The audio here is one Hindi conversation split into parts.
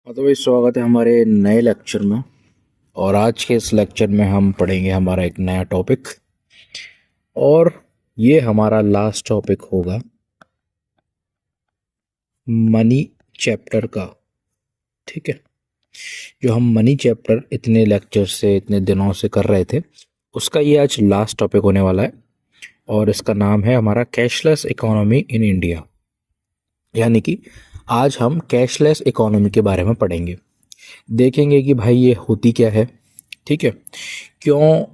हाँ तो भाई स्वागत है हमारे नए लेक्चर में। और आज के इस लेक्चर में हम पढ़ेंगे हमारा एक नया टॉपिक, और ये हमारा लास्ट टॉपिक होगा मनी चैप्टर का। ठीक है, जो हम मनी चैप्टर इतने लेक्चर से इतने दिनों से कर रहे थे, उसका ये आज लास्ट टॉपिक होने वाला है। और इसका नाम है हमारा कैशलेस इकोनॉमी इन इंडिया। यानी कि आज हम कैशलेस इकोनॉमी के बारे में पढ़ेंगे, देखेंगे कि भाई ये होती क्या है। ठीक है, क्यों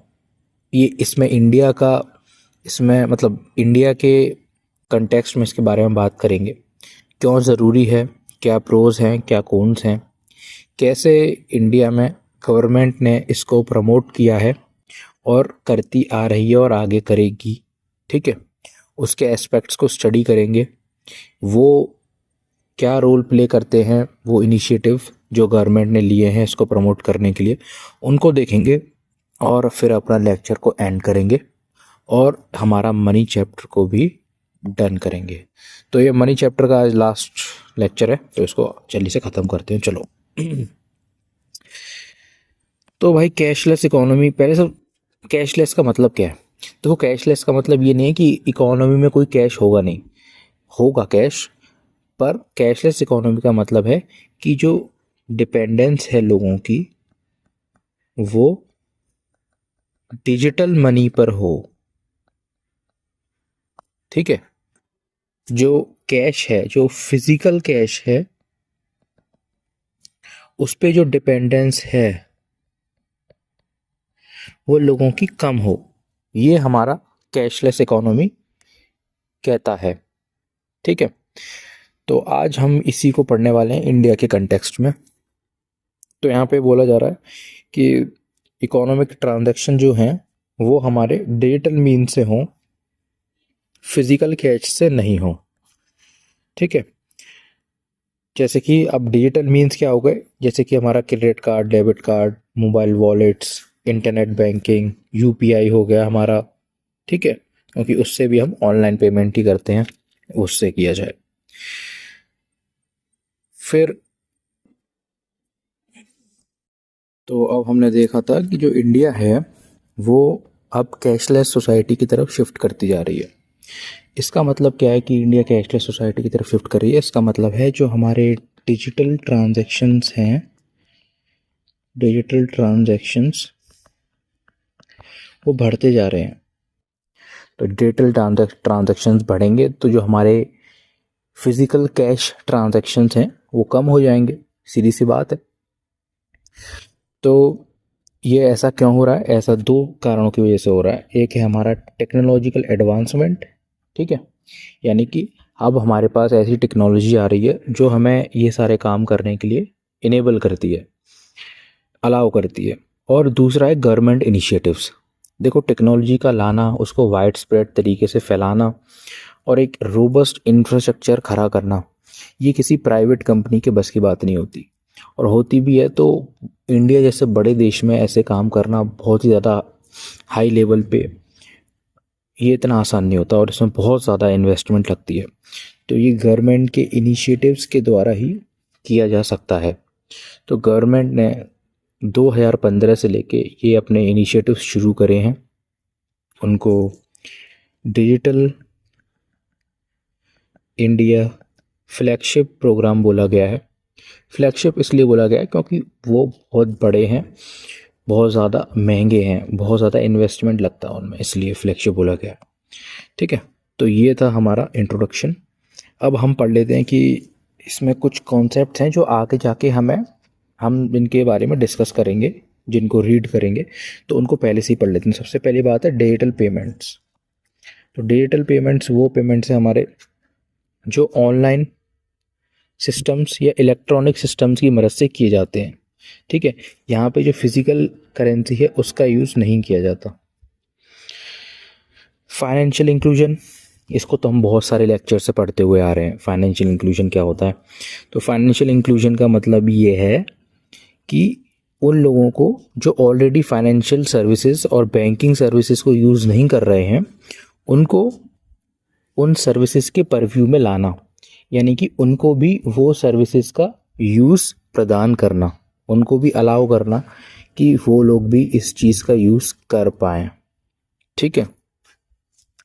ये इसमें इंडिया का, इसमें मतलब इंडिया के कंटेक्स्ट में इसके बारे में बात करेंगे। क्यों ज़रूरी है, क्या प्रोज हैं, क्या कॉन्स हैं, कैसे इंडिया में गवर्नमेंट ने इसको प्रमोट किया है और करती आ रही है और आगे करेगी। ठीक है, उसके एस्पेक्ट्स को स्टडी करेंगे। वो क्या रोल प्ले करते हैं, वो इनिशिएटिव जो गवर्नमेंट ने लिए हैं इसको प्रमोट करने के लिए, उनको देखेंगे। और फिर अपना लेक्चर को एंड करेंगे और हमारा मनी चैप्टर को भी डन करेंगे। तो ये मनी चैप्टर का आज लास्ट लेक्चर है, तो इसको जल्दी से ख़त्म करते हैं। चलो तो भाई कैशलेस इकोनॉमी, पहले सब कैशलेस का मतलब क्या है। देखो, कैशलेस का मतलब ये नहीं है कि इकोनॉमी में कोई कैश होगा नहीं, होगा कैश, पर कैशलेस इकोनॉमी का मतलब है कि जो डिपेंडेंस है लोगों की वो डिजिटल मनी पर हो। ठीक है, जो कैश है, जो फिजिकल कैश है, उस पे जो डिपेंडेंस है वो लोगों की कम हो। ये हमारा कैशलेस इकोनॉमी कहता है। ठीक है, तो आज हम इसी को पढ़ने वाले हैं इंडिया के कंटेक्स्ट में। तो यहाँ पे बोला जा रहा है कि इकोनॉमिक ट्रांजैक्शन जो हैं वो हमारे डिजिटल मीन से हों, फिजिकल कैश से नहीं हो। ठीक है, जैसे कि अब डिजिटल मीन्स क्या हो गए, जैसे कि हमारा credit card, debit card, mobile wallets, internet banking, UPI हो गया हमारा। ठीक है, क्योंकि उससे भी हम ऑनलाइन पेमेंट ही करते हैं, उससे किया जाए। फिर तो अब हमने देखा था कि जो इंडिया है वो अब कैशलेस सोसाइटी की तरफ शिफ्ट करती जा रही है। इसका मतलब क्या है कि इंडिया कैशलेस सोसाइटी की तरफ शिफ्ट कर रही है? इसका मतलब है जो हमारे डिजिटल ट्रांजैक्शंस हैं, डिजिटल ट्रांजैक्शंस वो बढ़ते जा रहे हैं। तो डिजिटल ट्रांजैक्शंस बढ़ेंगे तो जो हमारे फिजिकल कैश ट्रांजैक्शंस हैं वो कम हो जाएंगे, सीधी सी बात है। तो ये ऐसा क्यों हो रहा है? ऐसा दो कारणों की वजह से हो रहा है। एक है हमारा टेक्नोलॉजिकल एडवांसमेंट। ठीक है, यानी कि अब हमारे पास ऐसी टेक्नोलॉजी आ रही है जो हमें ये सारे काम करने के लिए इनेबल करती है, अलाउ करती है। और दूसरा है गवर्नमेंट इनिशिएटिव्स। देखो, टेक्नोलॉजी का लाना, उसको वाइड स्प्रेड तरीके से फैलाना और एक रोबस्ट इंफ्रास्ट्रक्चर खड़ा करना, ये किसी प्राइवेट कंपनी के बस की बात नहीं होती। और होती भी है तो इंडिया जैसे बड़े देश में ऐसे काम करना बहुत ही ज़्यादा हाई लेवल पे, ये इतना आसान नहीं होता और इसमें बहुत ज़्यादा इन्वेस्टमेंट लगती है। तो ये गवर्नमेंट के इनिशिएटिव्स के द्वारा ही किया जा सकता है। तो गवर्नमेंट ने 2015 से लेके ये अपने इनिशिएटिव्स शुरू करे हैं। उनको डिजिटल इंडिया फ्लैगशिप प्रोग्राम बोला गया है। फ्लैगशिप इसलिए बोला गया है क्योंकि वो बहुत बड़े हैं, बहुत ज़्यादा महंगे हैं, बहुत ज़्यादा इन्वेस्टमेंट लगता है उनमें, इसलिए फ्लैगशिप बोला गया है। ठीक है, तो ये था हमारा इंट्रोडक्शन। अब हम पढ़ लेते हैं कि इसमें कुछ कॉन्सेप्ट्स हैं जो आगे जाके हम इनके बारे में डिस्कस करेंगे, जिनको रीड करेंगे। तो उनको पहले से ही पढ़ लेते हैं। सबसे पहली बात है डिजिटल पेमेंट्स। तो डिजिटल पेमेंट्स वो पेमेंट्स हैं हमारे जो ऑनलाइन सिस्टम्स या इलेक्ट्रॉनिक सिस्टम्स की मदद से किए जाते हैं। ठीक है, यहाँ पे जो फिजिकल करेंसी है उसका यूज़ नहीं किया जाता। फाइनेंशियल इंक्लूजन, इसको तो हम बहुत सारे लेक्चर से पढ़ते हुए आ रहे हैं। फाइनेंशियल इंक्लूजन क्या होता है? तो फाइनेंशियल इंक्लूजन का मतलब ये है कि उन लोगों को जो ऑलरेडी फाइनेंशियल सर्विसेज और बैंकिंग सर्विसेज को यूज़ नहीं कर रहे हैं, उनको उन सर्विसेज के परव्यू में लाना, यानी कि उनको भी वो सर्विसेज का यूज़ प्रदान करना, उनको भी अलाउ करना कि वो लोग भी इस चीज़ का यूज़ कर पाएँ। ठीक है,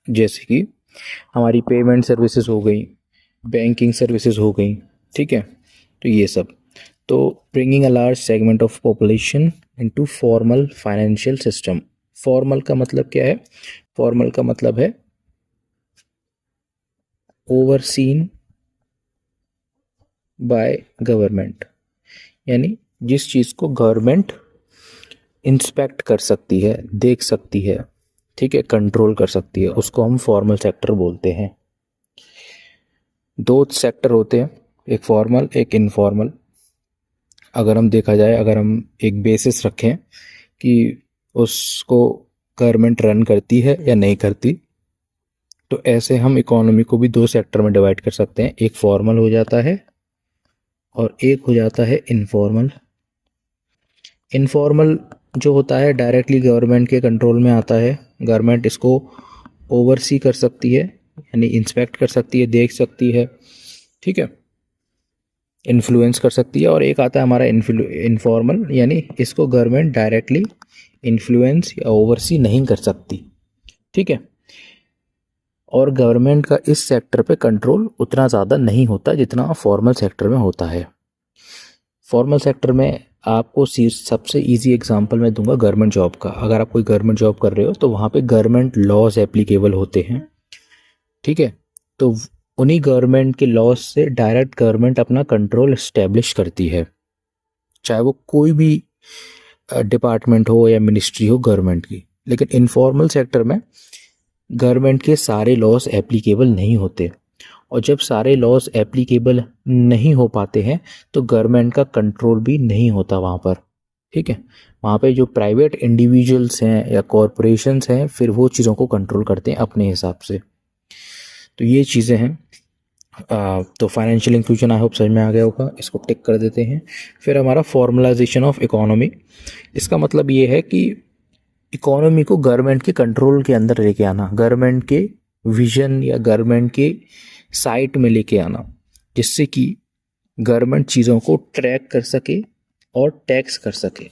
जैसे कि हमारी पेमेंट सर्विसेज हो गई, बैंकिंग सर्विसेज हो गई। ठीक है, तो ये सब। तो bringing a large segment of population into formal financial system. Formal का मतलब क्या है? फॉर्मल का मतलब है ओवरसीन बाय गवर्नमेंट, यानी जिस चीज़ को गवर्नमेंट इंस्पेक्ट कर सकती है, देख सकती है, ठीक है, कंट्रोल कर सकती है, उसको हम फॉर्मल सेक्टर बोलते हैं। दो सेक्टर होते हैं, एक फॉर्मल एक इनफॉर्मल। अगर हम देखा जाए, अगर हम एक बेसिस रखें कि उसको गवर्नमेंट रन करती है या नहीं करती, तो ऐसे हम इकोनॉमी को भी दो सेक्टर में डिवाइड कर सकते हैं। एक फॉर्मल हो जाता है और एक हो जाता है इनफॉर्मल। इनफॉर्मल जो होता है डायरेक्टली गवर्नमेंट के कंट्रोल में आता है, गवर्नमेंट इसको ओवरसी कर सकती है, यानी इंस्पेक्ट कर सकती है, देख सकती है, ठीक है, इन्फ्लुएंस कर सकती है। और एक आता है हमारा इनफॉर्मल, यानी इसको गवर्नमेंट डायरेक्टली इन्फ्लुएंस या ओवरसी नहीं कर सकती। ठीक है, और गवर्नमेंट का इस सेक्टर पे कंट्रोल उतना ज़्यादा नहीं होता जितना फॉर्मल सेक्टर में होता है। फॉर्मल सेक्टर में आपको सबसे इजी एग्जांपल मैं दूंगा गवर्नमेंट जॉब का। अगर आप कोई गवर्नमेंट जॉब कर रहे हो तो वहाँ पे गवर्नमेंट लॉज एप्लीकेबल होते हैं। ठीक है, तो उन्हीं गवर्नमेंट के लॉज से डायरेक्ट गवर्नमेंट अपना कंट्रोल इस्टेब्लिश करती है, चाहे वो कोई भी डिपार्टमेंट हो या मिनिस्ट्री हो गवर्नमेंट की। लेकिन इनफॉर्मल सेक्टर में गवर्नमेंट के सारे लॉज एप्लीकेबल नहीं होते, और जब सारे लॉज एप्लीकेबल नहीं हो पाते हैं तो गवर्नमेंट का कंट्रोल भी नहीं होता वहाँ पर। ठीक है, वहाँ पे जो प्राइवेट इंडिविजुअल्स हैं या कॉरपोरेशंस हैं, फिर वो चीज़ों को कंट्रोल करते हैं अपने हिसाब से। तो ये चीज़ें हैं। तो फाइनेंशियल इंक्लूजन आई होप समझ में आ गया होगा, इसको टिक कर देते हैं। फिर हमारा फॉर्मलाइजेशन ऑफ इकोनॉमी, इसका मतलब ये है कि इकोनॉमी को गवर्नमेंट के कंट्रोल के अंदर लेके आना, गवर्नमेंट के विजन या गवर्नमेंट के साइट में लेके आना, जिससे कि गवर्नमेंट चीज़ों को ट्रैक कर सके और टैक्स कर सके।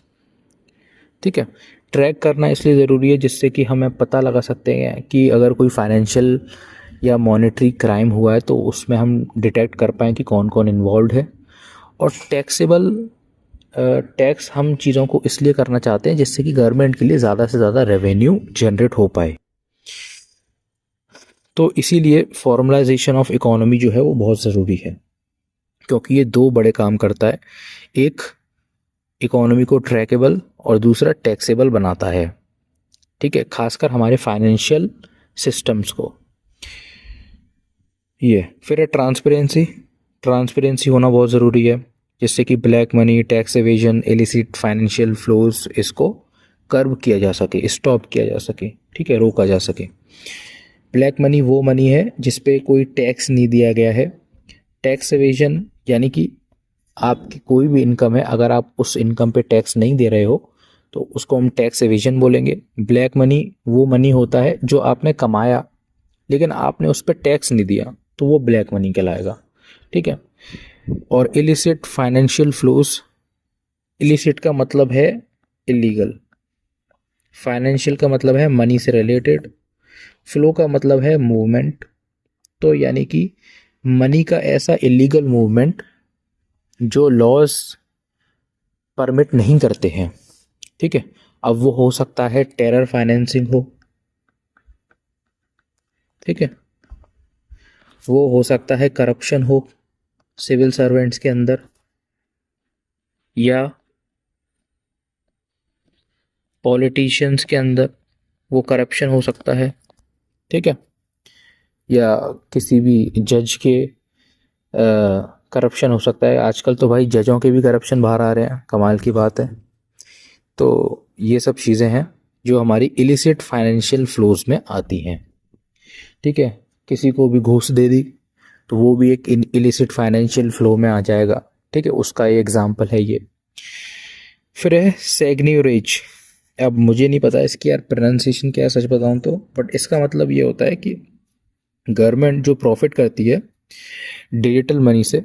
ठीक है, ट्रैक करना इसलिए ज़रूरी है जिससे कि हमें पता लगा सकते हैं कि अगर कोई फाइनेंशियल या मॉनेटरी क्राइम हुआ है तो उसमें हम डिटेक्ट कर पाएँ कि कौन कौन इन्वॉल्व है। और टैक्सेबल टैक्स हम चीज़ों को इसलिए करना चाहते हैं जिससे कि गवर्नमेंट के लिए ज़्यादा से ज़्यादा रेवेन्यू जनरेट हो पाए। तो इसीलिए फॉर्मलाइजेशन ऑफ इकोनॉमी जो है वो बहुत ज़रूरी है, क्योंकि ये दो बड़े काम करता है। एक इकोनॉमी को ट्रैकेबल और दूसरा टैक्सेबल बनाता है। ठीक है, खासकर हमारे फाइनेंशियल सिस्टम्स को। ये फिर है ट्रांसपेरेंसी। ट्रांसपेरेंसी होना बहुत ज़रूरी है, जिससे कि black money, tax evasion, illicit financial flows, इसको कर्व किया जा सके, स्टॉप किया जा सके, ठीक है, रोका जा सके। ब्लैक मनी वो मनी है जिस पे कोई टैक्स नहीं दिया गया है। टैक्स एवेजन यानी कि आपकी कोई भी इनकम है, अगर आप उस इनकम पे टैक्स नहीं दे रहे हो तो उसको हम टैक्स एवेजन बोलेंगे। ब्लैक मनी वो मनी होता है जो आपने कमाया लेकिन आपने उस पर टैक्स नहीं दिया, तो वो ब्लैक मनी कहलाएगा। ठीक है, और इलिसिट फाइनेंशियल फ्लोज, इलिसिट का मतलब है इलीगल, फाइनेंशियल का मतलब है मनी से रिलेटेड, फ्लो का मतलब है मूवमेंट। तो यानी कि मनी का ऐसा इलीगल मूवमेंट जो लॉज परमिट नहीं करते हैं। ठीक है, अब वो हो सकता है टेरर फाइनेंसिंग हो, ठीक है, वो हो सकता है करप्शन हो सिविल सर्वेंट्स के अंदर, या पॉलिटिशियंस के अंदर वो करप्शन हो सकता है। ठीक है, या किसी भी जज के करप्शन हो सकता है। आजकल तो भाई जजों के भी करप्शन बाहर आ रहे हैं, कमाल की बात है। तो ये सब चीज़ें हैं जो हमारी इलिसिट फाइनेंशियल फ्लोज में आती हैं। ठीक है, किसी को भी घूस दे दी तो वो भी एक इलिसिट फाइनेंशियल फ्लो में आ जाएगा। ठीक है, उसका एक एग्जाम्पल है ये। फिर है सेग्न्यूरेज। अब मुझे नहीं पता इसकी यार प्रोनाउंसिएशन क्या है सच बताऊं तो, बट इसका मतलब ये होता है कि गवर्नमेंट जो प्रॉफिट करती है डिजिटल मनी से,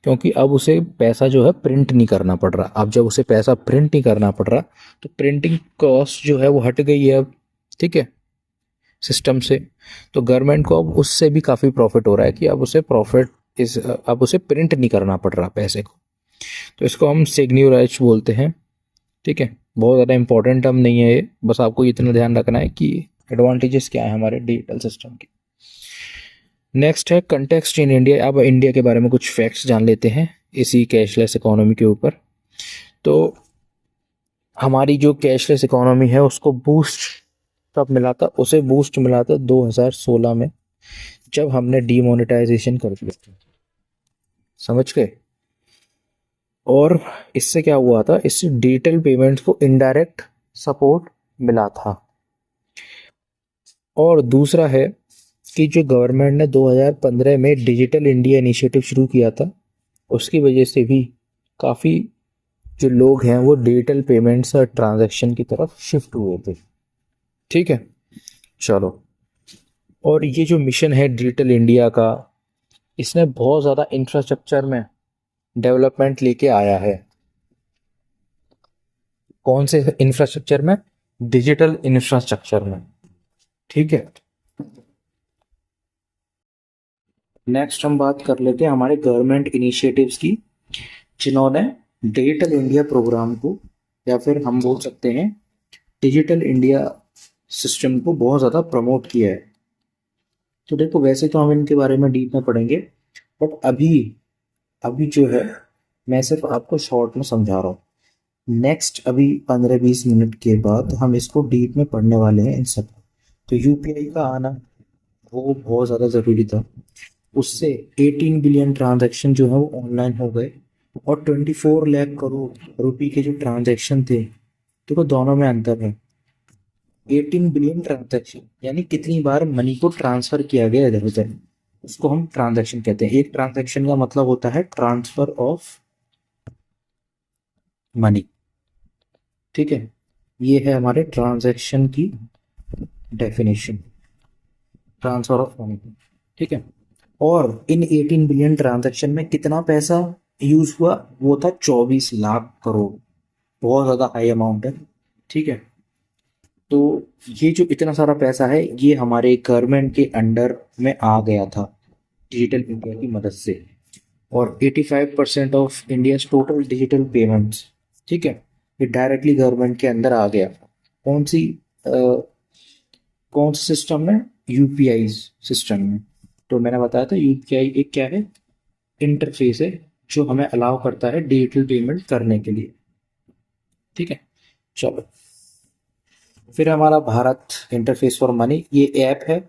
क्योंकि अब उसे पैसा जो है प्रिंट नहीं करना पड़ रहा। अब जब उसे पैसा प्रिंट नहीं करना पड़ रहा तो प्रिंटिंग कॉस्ट जो है वो हट गई है अब, ठीक है, सिस्टम से। तो गवर्नमेंट को अब उससे भी काफ़ी प्रॉफिट हो रहा है कि अब उसे प्रॉफिट इस अब उसे प्रिंट नहीं करना पड़ रहा पैसे को। तो इसको हम सिग्न्योराइज बोलते हैं, ठीक है। बहुत ज़्यादा इंपॉर्टेंट टर्म नहीं है ये, बस आपको इतना ध्यान रखना है कि एडवांटेजेस क्या है हमारे डिजिटल सिस्टम के। नेक्स्ट है कंटेक्स्ट इन इंडिया। अब इंडिया के बारे में कुछ फैक्ट्स जान लेते हैं इसी कैशलेस इकोनॉमी के ऊपर। तो हमारी जो कैशलेस इकोनॉमी है उसको बूस्ट कब मिला था? उसे बूस्ट मिला था 2016 में, जब हमने डीमोनेटाइजेशन कर दिया था, समझ गए। और इससे क्या हुआ था? इससे डिजिटल पेमेंट्स को इनडायरेक्ट सपोर्ट मिला था। और दूसरा है कि जो गवर्नमेंट ने 2015 में डिजिटल इंडिया इनिशिएटिव शुरू किया था, उसकी वजह से भी काफ़ी जो लोग हैं वो डिजिटल पेमेंट्स और ट्रांजैक्शन की तरफ शिफ्ट हुए थे, ठीक है। चलो, और ये जो मिशन है डिजिटल इंडिया का, इसने बहुत ज़्यादा इंफ्रास्ट्रक्चर में डेवलपमेंट लेके आया है। कौन से इंफ्रास्ट्रक्चर में? डिजिटल इंफ्रास्ट्रक्चर में, ठीक है। नेक्स्ट हम बात कर लेते हैं हमारे गवर्नमेंट इनिशिएटिव्स की, जिन्होंने डिजिटल इंडिया प्रोग्राम को, या फिर हम बोल सकते हैं डिजिटल इंडिया सिस्टम को, बहुत ज़्यादा प्रमोट किया है। तो देखो, वैसे तो हम इनके बारे में डीप में पढ़ेंगे, बट अभी अभी जो है मैं सिर्फ आपको शॉर्ट में समझा रहा हूँ। नेक्स्ट अभी 15-20 मिनट के बाद हम इसको डीप में पढ़ने वाले हैं इन सब। तो यूपीआई का आना वो बहुत ज़्यादा ज़रूरी था। उससे 18 बिलियन ट्रांजैक्शन जो है वो ऑनलाइन हो गए, और 24 लाख करोड़ रुपए के जो ट्रांजैक्शन थे, देखो दोनों में अंतर है। 18 बिलियन ट्रांजैक्शन यानी कितनी बार मनी को ट्रांसफर किया गया इधर उधर, उसको हम ट्रांजैक्शन कहते हैं। एक ट्रांजैक्शन का मतलब होता है ट्रांसफर ऑफ मनी, ठीक है। ये है हमारे ट्रांजैक्शन की डेफिनेशन, ट्रांसफर ऑफ मनी, ठीक है। और इन 18 बिलियन ट्रांजैक्शन में कितना पैसा यूज हुआ? वो था 24 लाख करोड़। बहुत ज़्यादा हाई अमाउंट है, ठीक है। तो ये जो इतना सारा पैसा है, ये हमारे गवर्नमेंट के अंडर में आ गया था डिजिटल इंडिया की मदद से। और 85% of India total digital payments, ठीक है, ये डायरेक्टली गवर्नमेंट के अंदर आ गया। कौन सी कौन से सिस्टम में? यूपीआई सिस्टम में। तो मैंने बताया था यूपीआई एक क्या है? इंटरफेस है जो हमें अलाउ करता है डिजिटल पेमेंट करने के लिए, ठीक है। चलो, फिर हमारा भारत इंटरफेस फॉर मनी, ये ऐप है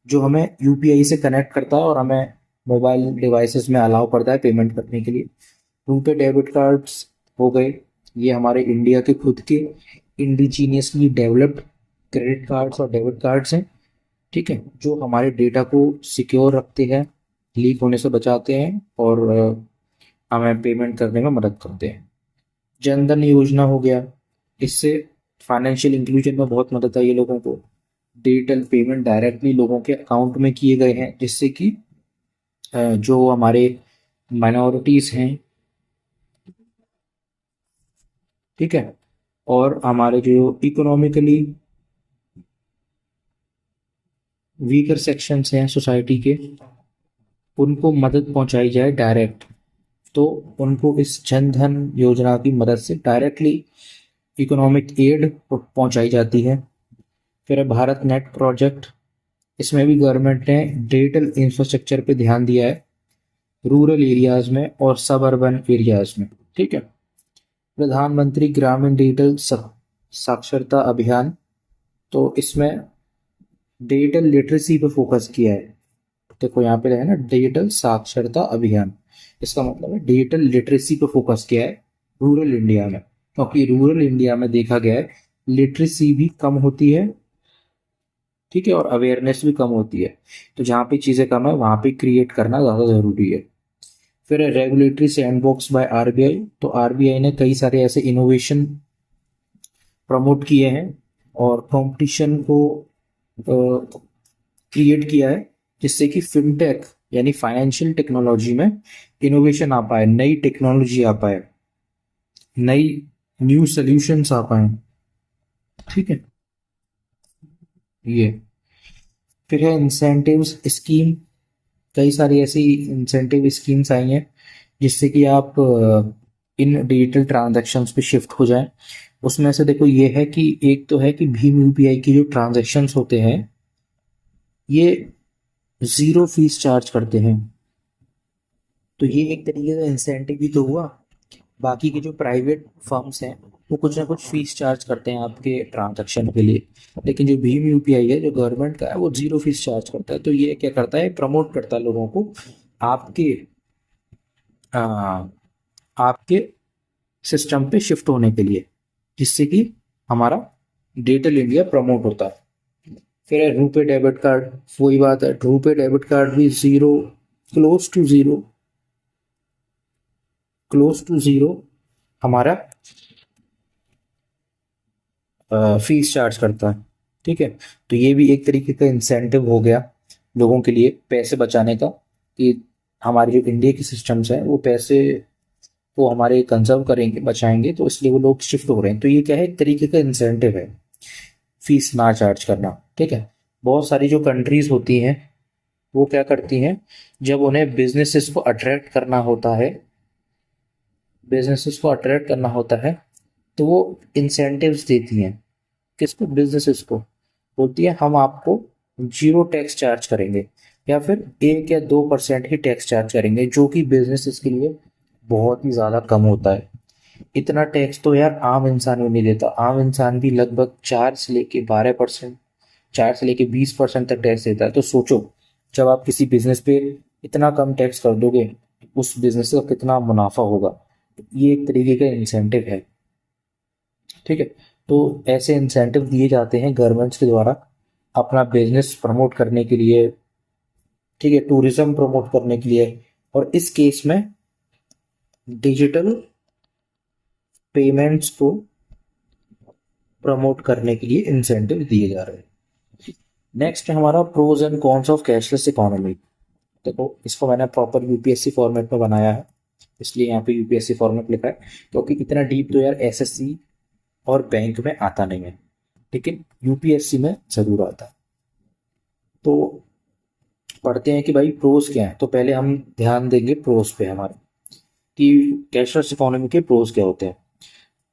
जो हमें यूपीआई से कनेक्ट करता है और हमें मोबाइल डिवाइसेस में अलाउ करता है पेमेंट करने के लिए। रुपे डेबिट कार्ड्स हो गए, ये हमारे इंडिया के खुद के इंडिजीनियसली डेवलप्ड क्रेडिट कार्ड्स और डेबिट कार्ड्स हैं, ठीक है, जो हमारे डेटा को सिक्योर रखते हैं, लीक होने से बचाते हैं, और हमें पेमेंट करने में मदद करते हैं। जन धन योजना हो गया, इससे फाइनेंशियल इंक्लूजन में बहुत मदद आई है लोगों को। डिजिटल पेमेंट डायरेक्टली लोगों के अकाउंट में किए गए हैं, जिससे कि जो हमारे माइनॉरिटीज़ हैं, ठीक है, और हमारे जो इकोनॉमिकली वीकर सेक्शंस हैं सोसाइटी के, उनको मदद पहुंचाई जाए डायरेक्ट। तो उनको इस जन धन योजना की मदद से डायरेक्टली इकोनॉमिक एड पहुंचाई जाती है। फिर है भारत नेट प्रोजेक्ट, इसमें भी गवर्नमेंट ने डिजिटल इंफ्रास्ट्रक्चर पे ध्यान दिया है, रूरल एरियाज में और सब अर्बन एरियाज में, ठीक है। प्रधानमंत्री ग्रामीण डिजिटल साक्षरता अभियान, तो इसमें डिजिटल लिटरेसी पे फोकस किया है। देखो यहाँ पे है ना, डिजिटल साक्षरता अभियान, इसका मतलब है डिजिटल लिटरेसी पे फोकस किया है रूरल इंडिया में, क्योंकि रूरल इंडिया में देखा गया है लिटरेसी भी कम होती है, ठीक है, और अवेयरनेस भी कम होती है। तो जहाँ पे चीज़ें कम है वहाँ पे क्रिएट करना ज़्यादा ज़रूरी है। फिर रेगुलेटरी सैंडबॉक्स बाय आरबीआई, तो आरबीआई ने कई सारे ऐसे इनोवेशन प्रमोट किए हैं और कंपटीशन को क्रिएट किया है, जिससे कि फिनटेक यानी फाइनेंशियल टेक्नोलॉजी में इनोवेशन आ पाए, नई टेक्नोलॉजी आ पाए, नई न्यू सॉल्यूशंस आ पाए। ठीक है, ये फिर है इंसेंटिव्स स्कीम। कई सारी ऐसी इंसेंटिव स्कीम्स आई हैं जिससे कि आप इन डिजिटल ट्रांजैक्शंस पे शिफ्ट हो जाएं। उसमें से देखो ये है कि एक तो है कि भीम यूपीआई की जो ट्रांजैक्शंस होते हैं ये 0 फीस चार्ज करते हैं। तो ये एक तरीके का इंसेंटिव ही तो हुआ। बाकी के जो प्राइवेट फर्म्स हैं वो कुछ ना कुछ फीस चार्ज करते हैं आपके ट्रांजैक्शन के लिए, लेकिन जो भीम यूपीआई है जो गवर्नमेंट का है वो 0 फीस चार्ज करता है। तो ये क्या करता है, प्रमोट करता है लोगों को आपके आ, आपके सिस्टम पे शिफ्ट होने के लिए, जिससे कि हमारा डिजिटल इंडिया प्रमोट होता है। फिर है रुपे डेबिट कार्ड। वही बात है, रुपे डेबिट कार्ड भी zero, close to zero, close to zero हमारा फीस चार्ज करता है। ठीक है, तो ये भी एक तरीके का इंसेंटिव हो गया लोगों के लिए पैसे बचाने का, कि हमारे जो इंडिया के सिस्टम्स हैं वो पैसे वो हमारे कंजर्व करेंगे, बचाएंगे, तो इसलिए वो लोग शिफ्ट हो रहे हैं। तो ये क्या है, एक तरीके का इंसेंटिव है फीस ना चार्ज करना। ठीक है, बहुत सारी जो कंट्रीज होती हैं वो क्या करती हैं, जब उन्हें बिजनेसेस को अट्रैक्ट करना होता है, बिजनेसेस को अट्रैक्ट करना होता है तो वो इंसेंटिव्स देती हैं। किसको, बिजनेसेस को। बोलती है हम आपको 0 टैक्स चार्ज करेंगे या फिर 1 या 2% ही टैक्स चार्ज करेंगे, जो कि बिजनेसेस के लिए बहुत ही ज़्यादा कम होता है। इतना टैक्स तो यार आम इंसान भी नहीं देता। आम इंसान भी लगभग 4 से लेके 12%, 4 से लेके 20% तक टैक्स देता है। तो सोचो, जब आप किसी बिजनेस पे इतना कम टैक्स कर दोगे उस बिजनेस का कितना मुनाफा होगा। ये एक तरीके का इंसेंटिव है। ठीक है, तो ऐसे इंसेंटिव दिए जाते हैं गवर्नमेंट्स के द्वारा अपना बिजनेस प्रमोट करने के लिए। ठीक है, टूरिज्म प्रमोट करने के लिए, और इस केस में डिजिटल पेमेंट्स को प्रमोट करने के लिए इंसेंटिव दिए जा रहे हैं। नेक्स्ट है हमारा pros and cons of cashless economy. देखो, इसको मैंने प्रॉपर यूपीएससी फॉर्मेट में बनाया है, इसलिए यहाँ पे यूपीएससी फॉर्मेट लिखा है, क्योंकि इतना डीप तो यार एसएससी और बैंक में आता नहीं है, लेकिन यूपीएससी में जरूर आता है। तो पढ़ते हैं कि भाई प्रोज क्या है। तो पहले हम ध्यान देंगे प्रोज पे हमारे, कि कैशलेस इकोनॉमी के प्रोज क्या होते हैं।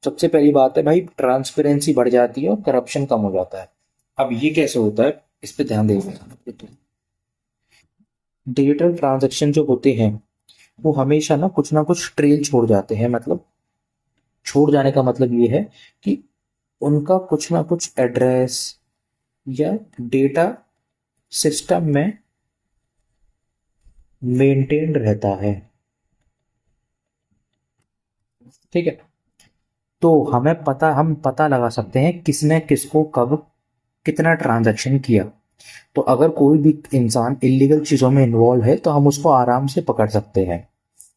सबसे पहली बात है भाई, ट्रांसपेरेंसी बढ़ जाती है और करप्शन कम हो जाता है। अब ये कैसे होता है, इस पे ध्यान देंगे। डिजिटल ट्रांजैक्शन जो होते हैं वो हमेशा ना कुछ ट्रेल छोड़ जाते हैं। मतलब छोड़ जाने का मतलब ये है कि उनका कुछ ना कुछ एड्रेस या डेटा सिस्टम में मेंटेन रहता है। ठीक है, तो हम पता लगा सकते हैं किसने किसको कब कितना ट्रांजैक्शन किया। तो अगर कोई भी इंसान इलीगल चीज़ों में इन्वॉल्व है तो हम उसको आराम से पकड़ सकते हैं।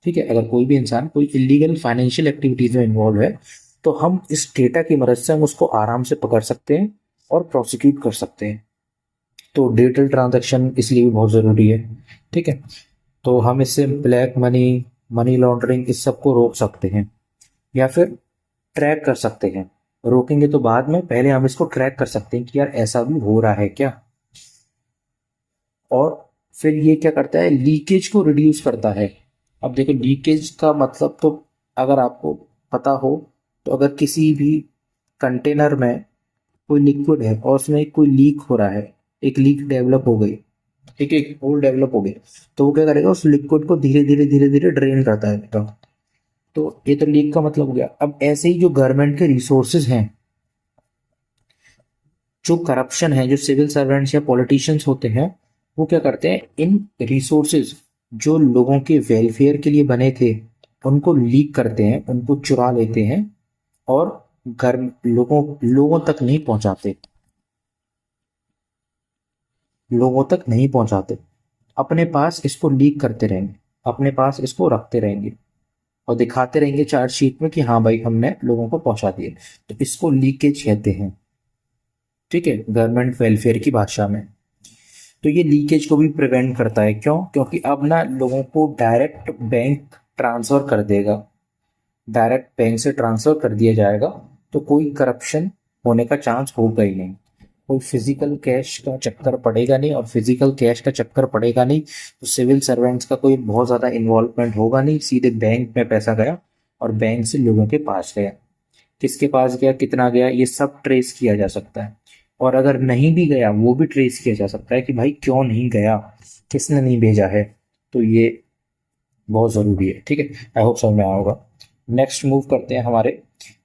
ठीक है, अगर कोई भी इंसान कोई इलीगल फाइनेंशियल एक्टिविटीज में इन्वॉल्व है तो हम इस डेटा की मदद से हम उसको आराम से पकड़ सकते हैं और प्रोसिक्यूट कर सकते हैं। तो डिजिटल ट्रांजैक्शन इसलिए भी बहुत ज़रूरी है। ठीक है, तो हम इससे ब्लैक मनी, मनी लॉन्ड्रिंग, इस सब को रोक सकते हैं या फिर ट्रैक कर सकते हैं। रोकेंगे तो बाद में, पहले हम इसको ट्रैक कर सकते हैं कि यार ऐसा भी हो रहा है क्या। और फिर ये क्या करता है, लीकेज को रिड्यूस करता है। अब देखो, लीकेज का मतलब तो अगर आपको पता हो, तो अगर किसी भी कंटेनर में कोई लिक्विड है और उसमें कोई लीक हो रहा है, एक लीक डेवलप हो गई, ठीक है, एक होल डेवलप हो गई, तो वो क्या करेगा, उस लिक्विड को धीरे धीरे धीरे धीरे ड्रेन करता है। तो ये तो लीक का मतलब हो गया। अब ऐसे ही जो गवर्नमेंट के रिसोर्सेज हैं, जो करप्शन है, जो सिविल सर्वेंट्स या पॉलिटिशियंस होते हैं, वो क्या करते हैं, इन रिसोर्सेज जो लोगों के वेलफेयर के लिए बने थे उनको लीक करते हैं, उनको चुरा लेते हैं और घर लोगों लोगों तक नहीं पहुंचाते, लोगों तक नहीं पहुंचाते। अपने पास इसको लीक करते रहेंगे, अपने पास इसको रखते रहेंगे और दिखाते रहेंगे चार्जशीट में कि हाँ भाई हमने लोगों को पहुंचा दिए। तो इसको लीकेज कहते हैं। ठीक है, गवर्नमेंट वेलफेयर की भाषा में। तो ये लीकेज को भी प्रिवेंट करता है। क्यों? क्योंकि अब ना लोगों को डायरेक्ट बैंक ट्रांसफ़र कर देगा, डायरेक्ट बैंक से ट्रांसफ़र कर दिया जाएगा, तो कोई करप्शन होने का चांस होगा ही नहीं। कोई फिजिकल कैश का चक्कर पड़ेगा नहीं, और फिजिकल कैश का चक्कर पड़ेगा नहीं तो सिविल सर्वेंट्स का कोई बहुत ज़्यादा इन्वॉल्वमेंट होगा नहीं। सीधे बैंक में पैसा गया और बैंक से लोगों के पास गया। किसके पास गया, कितना गया, ये सब ट्रेस किया जा सकता है। और अगर नहीं भी गया वो भी ट्रेस किया जा सकता है कि भाई क्यों नहीं गया, किसने नहीं भेजा है। तो ये बहुत ज़रूरी है। ठीक है, आई होप समझ में आया होगा। नेक्स्ट मूव करते हैं हमारे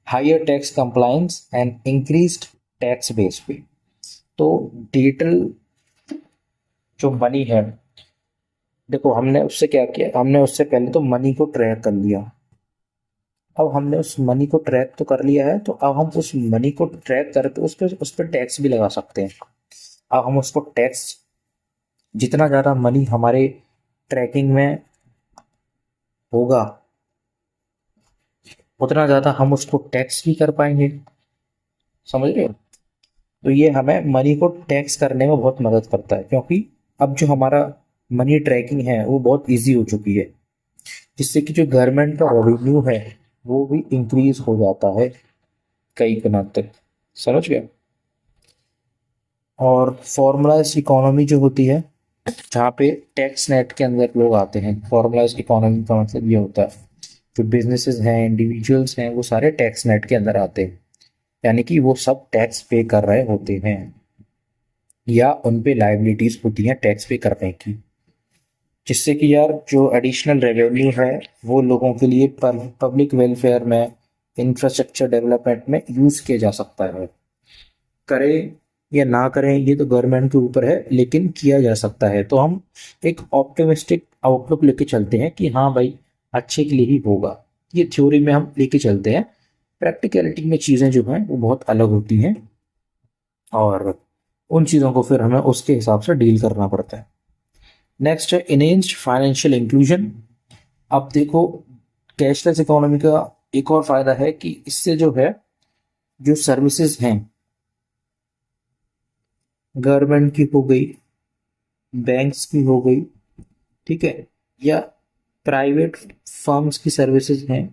higher tax compliance and increased tax base पे। तो डिजिटल जो मनी है, देखो हमने उससे क्या किया, हमने उससे पहले तो मनी को ट्रैक कर लिया। अब हमने उस मनी को ट्रैक तो कर लिया है, तो अब हम उस मनी को ट्रैक करके उस पर टैक्स भी लगा सकते हैं। अब हम उसको टैक्स, जितना ज़्यादा मनी हमारे ट्रैकिंग में होगा उतना ज़्यादा हम उसको टैक्स भी कर पाएंगे। समझ रहे हो? तो ये हमें मनी को टैक्स करने में बहुत मदद करता है, क्योंकि अब जो हमारा मनी ट्रैकिंग है वो बहुत इजी हो चुकी है, जिससे कि जो गवर्नमेंट का रेवेन्यू है वो भी इंक्रीज हो जाता है कई गुना तक। समझ गए? और फॉर्मलाइज इकोनॉमी जो होती है, जहाँ पे टैक्स नेट के अंदर लोग आते हैं, फॉर्मलाइज इकोनॉमी का मतलब ये होता है जो बिजनेसेस हैं, इंडिविजुअल्स हैं, वो सारे टैक्स नेट के अंदर आते हैं। यानी कि वो सब टैक्स पे कर रहे होते हैं, या उन पे लाइबिलिटीज होती हैं टैक्स पे करने की, जिससे कि यार जो एडिशनल रेवेन्यू है वो लोगों के लिए पब्लिक वेलफेयर में, इंफ्रास्ट्रक्चर डेवलपमेंट में यूज़ किया जा सकता है। करें या ना करें ये तो गवर्नमेंट के ऊपर है, लेकिन किया जा सकता है। तो हम एक ऑप्टिमिस्टिक आउटलुक लेके चलते हैं कि हाँ भाई अच्छे के लिए ही होगा। ये थ्योरी में हम लेके चलते हैं, प्रैक्टिकलिटी में चीज़ें जो हैं वो बहुत अलग होती हैं, और उन चीज़ों को फिर हमें उसके हिसाब से डील करना पड़ता है। नेक्स्ट है इनहेंस्ड फाइनेंशियल इंक्लूजन। अब देखो कैशलेस इकोनॉमी का एक और फायदा है कि इससे जो है, जो सर्विसेज हैं गवर्नमेंट की हो गई, बैंक्स की हो गई, ठीक है, या प्राइवेट फर्म्स की सर्विसेज हैं,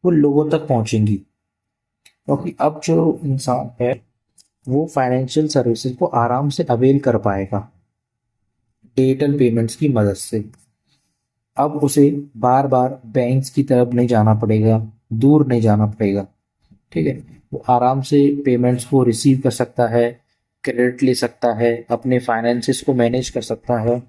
वो लोगों तक पहुंचेंगी। क्योंकि अब जो इंसान है वो फाइनेंशियल सर्विसेज को आराम से अवेल कर पाएगा डिजिटल पेमेंट्स की मदद से। अब उसे बार बार बैंक्स की तरफ नहीं जाना पड़ेगा, दूर नहीं जाना पड़ेगा। ठीक है, वो आराम से पेमेंट्स को रिसीव कर सकता है, क्रेडिट ले सकता है, अपने फाइनेंसेस को मैनेज कर सकता है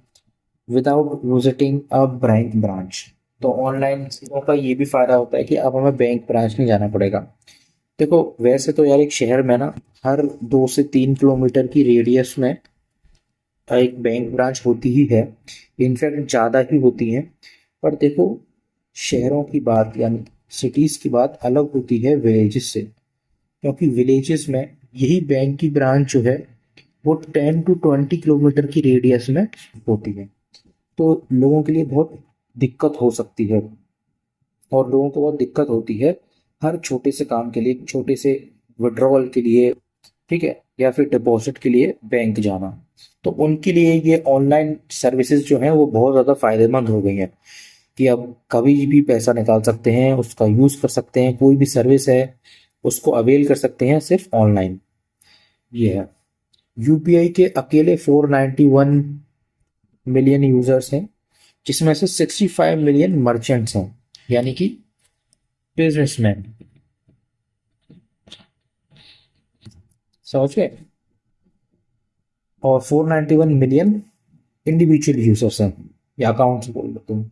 without visiting a bank branch. तो ऑनलाइन चीज़ों का ये भी फ़ायदा होता है कि अब हमें बैंक ब्रांच नहीं जाना पड़ेगा। देखो वैसे तो यार एक शहर में ना हर 2 से 3 किलोमीटर की रेडियस में एक बैंक ब्रांच होती ही है, इनफैक्ट ज़्यादा ही होती हैं। पर देखो शहरों की बात यानी सिटीज़ की बात अलग होती है विलेजेस से, क्योंकि विलेजेस में यही बैंक की ब्रांच जो है वो 10 to 20 किलोमीटर की रेडियस में होती है। तो लोगों के लिए बहुत दिक्कत हो सकती है, और लोगों को बहुत दिक्कत होती है हर छोटे से काम के लिए, छोटे से विड्रॉल के लिए, ठीक है, या फिर डिपॉजिट के लिए बैंक जाना। तो उनके लिए ये ऑनलाइन सर्विसेज जो हैं वो बहुत ज़्यादा फायदेमंद हो गई हैं कि अब कभी भी पैसा निकाल सकते हैं, उसका यूज़ कर सकते हैं, कोई भी सर्विस है उसको अवेल कर सकते हैं सिर्फ ऑनलाइन। ये है। यूपीआई के अकेले 491 मिलियन यूजर्स हैं, जिसमें से 65 मिलियन मर्चेंट्स हैं, यानी कि बिजनेसमैन। समझ गए? और 491 मिलियन इंडिविजुअल यूजर्स हैं, या अकाउंट्स बोल लो तुम।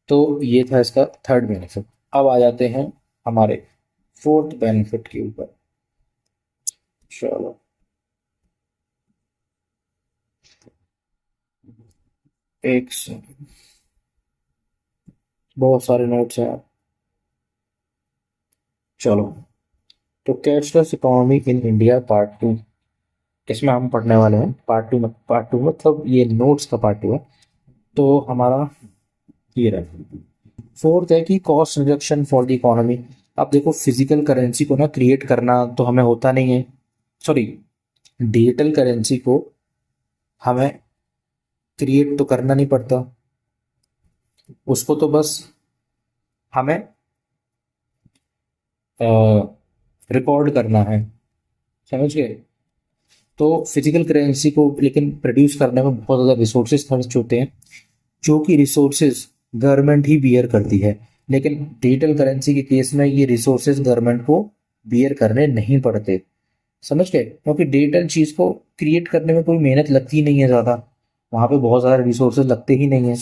तो ये था इसका थर्ड बेनिफिट। अब आ जाते हैं हमारे फोर्थ बेनिफिट के ऊपर। चलो एक सेकंड, बहुत सारे नोट्स हैं। चलो, तो cashless economy in India part 2, इसमें हम पढ़ने वाले हैं पार्ट टू मतलब ये नोट्स का पार्ट 2 है। तो हमारा ये रहा। फोर्थ है कि cost reduction for the economy. अब देखो फिजिकल करेंसी को ना क्रिएट करना तो हमें होता नहीं है, सॉरी डिजिटल करेंसी को हमें क्रिएट तो करना नहीं पड़ता, उसको तो बस हमें रिकॉर्ड करना है, समझ गए। तो फिजिकल करेंसी को लेकिन प्रोड्यूस करने में बहुत ज़्यादा रिसोर्सेज खर्च होते हैं, जो कि रिसोर्सेज गवर्नमेंट ही बियर करती है। लेकिन डिजिटल करेंसी के केस में ये रिसोर्सेज गवर्नमेंट को बियर करने नहीं पड़ते, समझ गए। क्योंकि डिजिटल चीज़ को क्रिएट करने में कोई मेहनत लगती नहीं है ज़्यादा, वहाँ पे बहुत ज़्यादा रिसोर्सेज लगते ही नहीं है।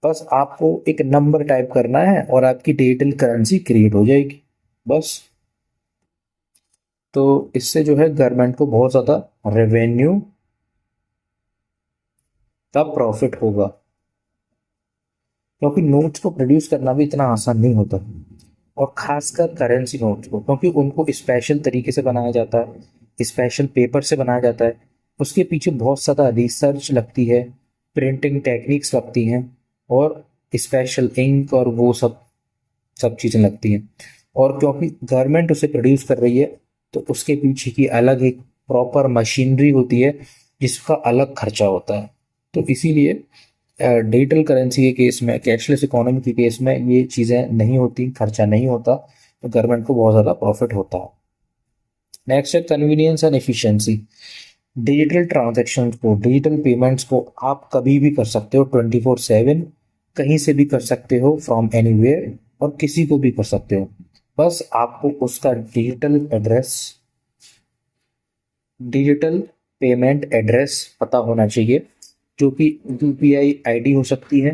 बस आपको एक नंबर टाइप करना है और आपकी डिजिटल करेंसी क्रिएट हो जाएगी, बस। तो इससे जो है गवर्नमेंट को बहुत ज़्यादा रेवेन्यू का प्रॉफिट होगा, क्योंकि नोट्स को प्रोड्यूस करना भी इतना आसान नहीं होता, और खासकर करेंसी नोट्स को, क्योंकि उनको स्पेशल तरीके से बनाया जाता है, स्पेशल पेपर से बनाया जाता है। उसके पीछे बहुत ज़्यादा रिसर्च लगती है, प्रिंटिंग टेक्निक्स लगती हैं, और स्पेशल इंक और वो सब सब चीज़ें लगती हैं। और क्योंकि गवर्नमेंट उसे प्रोड्यूस कर रही है, तो उसके पीछे की अलग एक प्रॉपर मशीनरी होती है, जिसका अलग खर्चा होता है। तो इसीलिए डिजिटल करेंसी के केस में, कैशलेस इकोनॉमी के केस में ये चीज़ें नहीं होती, खर्चा नहीं होता, तो गवर्नमेंट को बहुत ज़्यादा प्रॉफिट होता है। नेक्स्ट है convenience and efficiency. Digital transactions को, डिजिटल पेमेंट्स को आप कभी भी कर सकते हो, 24/7 कहीं से भी कर सकते हो, फ्रॉम एनीवेयर, और किसी को भी कर सकते हो। बस आपको उसका डिजिटल पेमेंट एड्रेस पता होना चाहिए, जो कि यूपीआई आईडी हो सकती है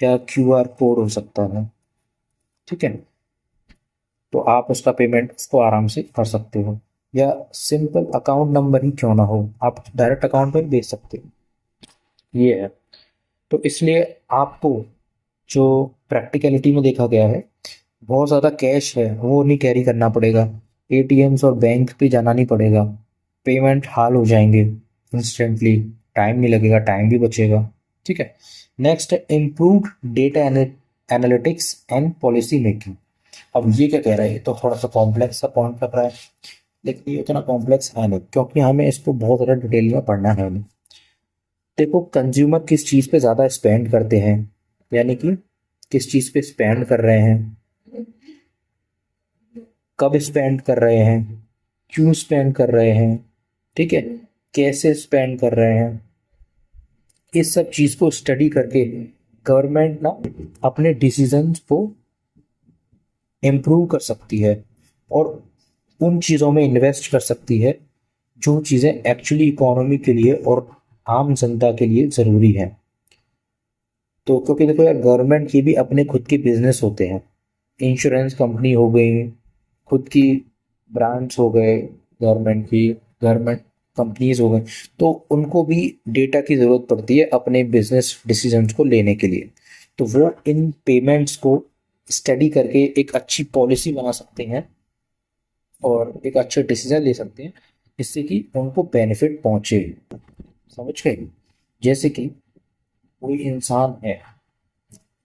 या क्यूआर कोड हो सकता है, ठीक है। तो आप उसका पेमेंट उसको आराम से कर सकते हो, या सिंपल अकाउंट नंबर ही क्यों ना हो, आप डायरेक्ट अकाउंट में भेज सकते हो, ये है। तो इसलिए आपको जो प्रैक्टिकलिटी में देखा गया है, बहुत ज़्यादा कैश है वो नहीं कैरी करना पड़ेगा, एटीएम्स और बैंक पे जाना नहीं पड़ेगा, पेमेंट हाल हो जाएंगे इंस्टेंटली, टाइम नहीं लगेगा, टाइम भी बचेगा, ठीक है। नेक्स्ट है improved data analytics and policy making. अब ये क्या कह रहा है, ये तो थोड़ा सा कॉम्प्लेक्स सा पॉइंट लग रहा है, लेकिन ये उतना कॉम्प्लेक्स है नहीं, क्योंकि हमें इसको बहुत ज़्यादा डिटेल में पढ़ना है हमें। देखो, कंज्यूमर किस चीज़ पे ज़्यादा स्पेंड करते हैं, यानी कि किस चीज़ पे स्पेंड कर रहे हैं, कब स्पेंड कर रहे हैं, क्यों स्पेंड कर रहे हैं, ठीक है, कैसे स्पेंड कर रहे हैं, इस सब चीज़ को स्टडी करके गवर्नमेंट ना अपने डिसीजंस को इम्प्रूव कर सकती है, और उन चीज़ों में इन्वेस्ट कर सकती है जो चीज़ें एक्चुअली इकोनॉमी के लिए और आम जनता के लिए ज़रूरी है। तो क्योंकि देखो यार, गवर्नमेंट के भी अपने खुद के बिजनेस होते हैं, इंश्योरेंस कंपनी हो गई, खुद की ब्रांड्स हो गए, गवर्नमेंट कंपनीज हो गई, तो उनको भी डेटा की ज़रूरत पड़ती है अपने बिजनेस डिसीजंस को लेने के लिए। तो वो इन पेमेंट्स को स्टडी करके एक अच्छी पॉलिसी बना सकते हैं और एक अच्छा डिसीजन ले सकते हैं, जिससे कि उनको बेनिफिट पहुंचे, समझ गए। जैसे कि कोई इंसान है,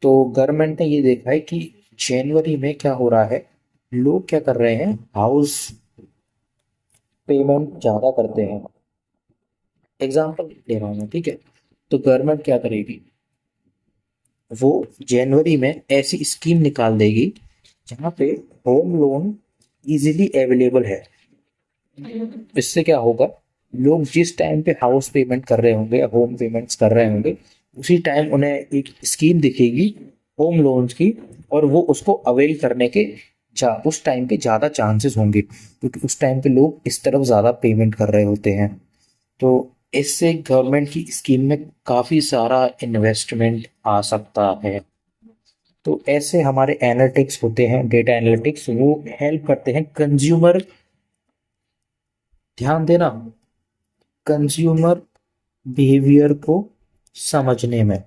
तो गवर्नमेंट ने ये देखा है कि जनवरी में क्या हो रहा है, लोग क्या कर रहे हैं, हाउस पेमेंट ज़्यादा करते हैं। एग्जाम्पल दे रहा हूँ मैं, ठीक है। तो गवर्नमेंट क्या करेगी, वो जनवरी में ऐसी स्कीम निकाल देगी जहाँ पे होम लोन इजीली अवेलेबल है। इससे क्या होगा, लोग जिस टाइम पे हाउस पेमेंट कर रहे होंगे या होम पेमेंट्स कर रहे होंगे, उसी टाइम उन्हें एक स्कीम दिखेगी होम लोन्स की, और वो उसको अवेल करने के उस टाइम पे ज़्यादा चांसेस होंगे, क्योंकि उस टाइम पे लोग इस तरफ ज़्यादा पेमेंट कर रहे होते हैं। तो इससे गवर्नमेंट की स्कीम में काफ़ी सारा इन्वेस्टमेंट आ सकता है। तो ऐसे हमारे एनालिटिक्स होते हैं, डेटा एनालिटिक्स, वो हेल्प करते हैं कंज्यूमर, ध्यान देना, कंज्यूमर बिहेवियर को समझने में।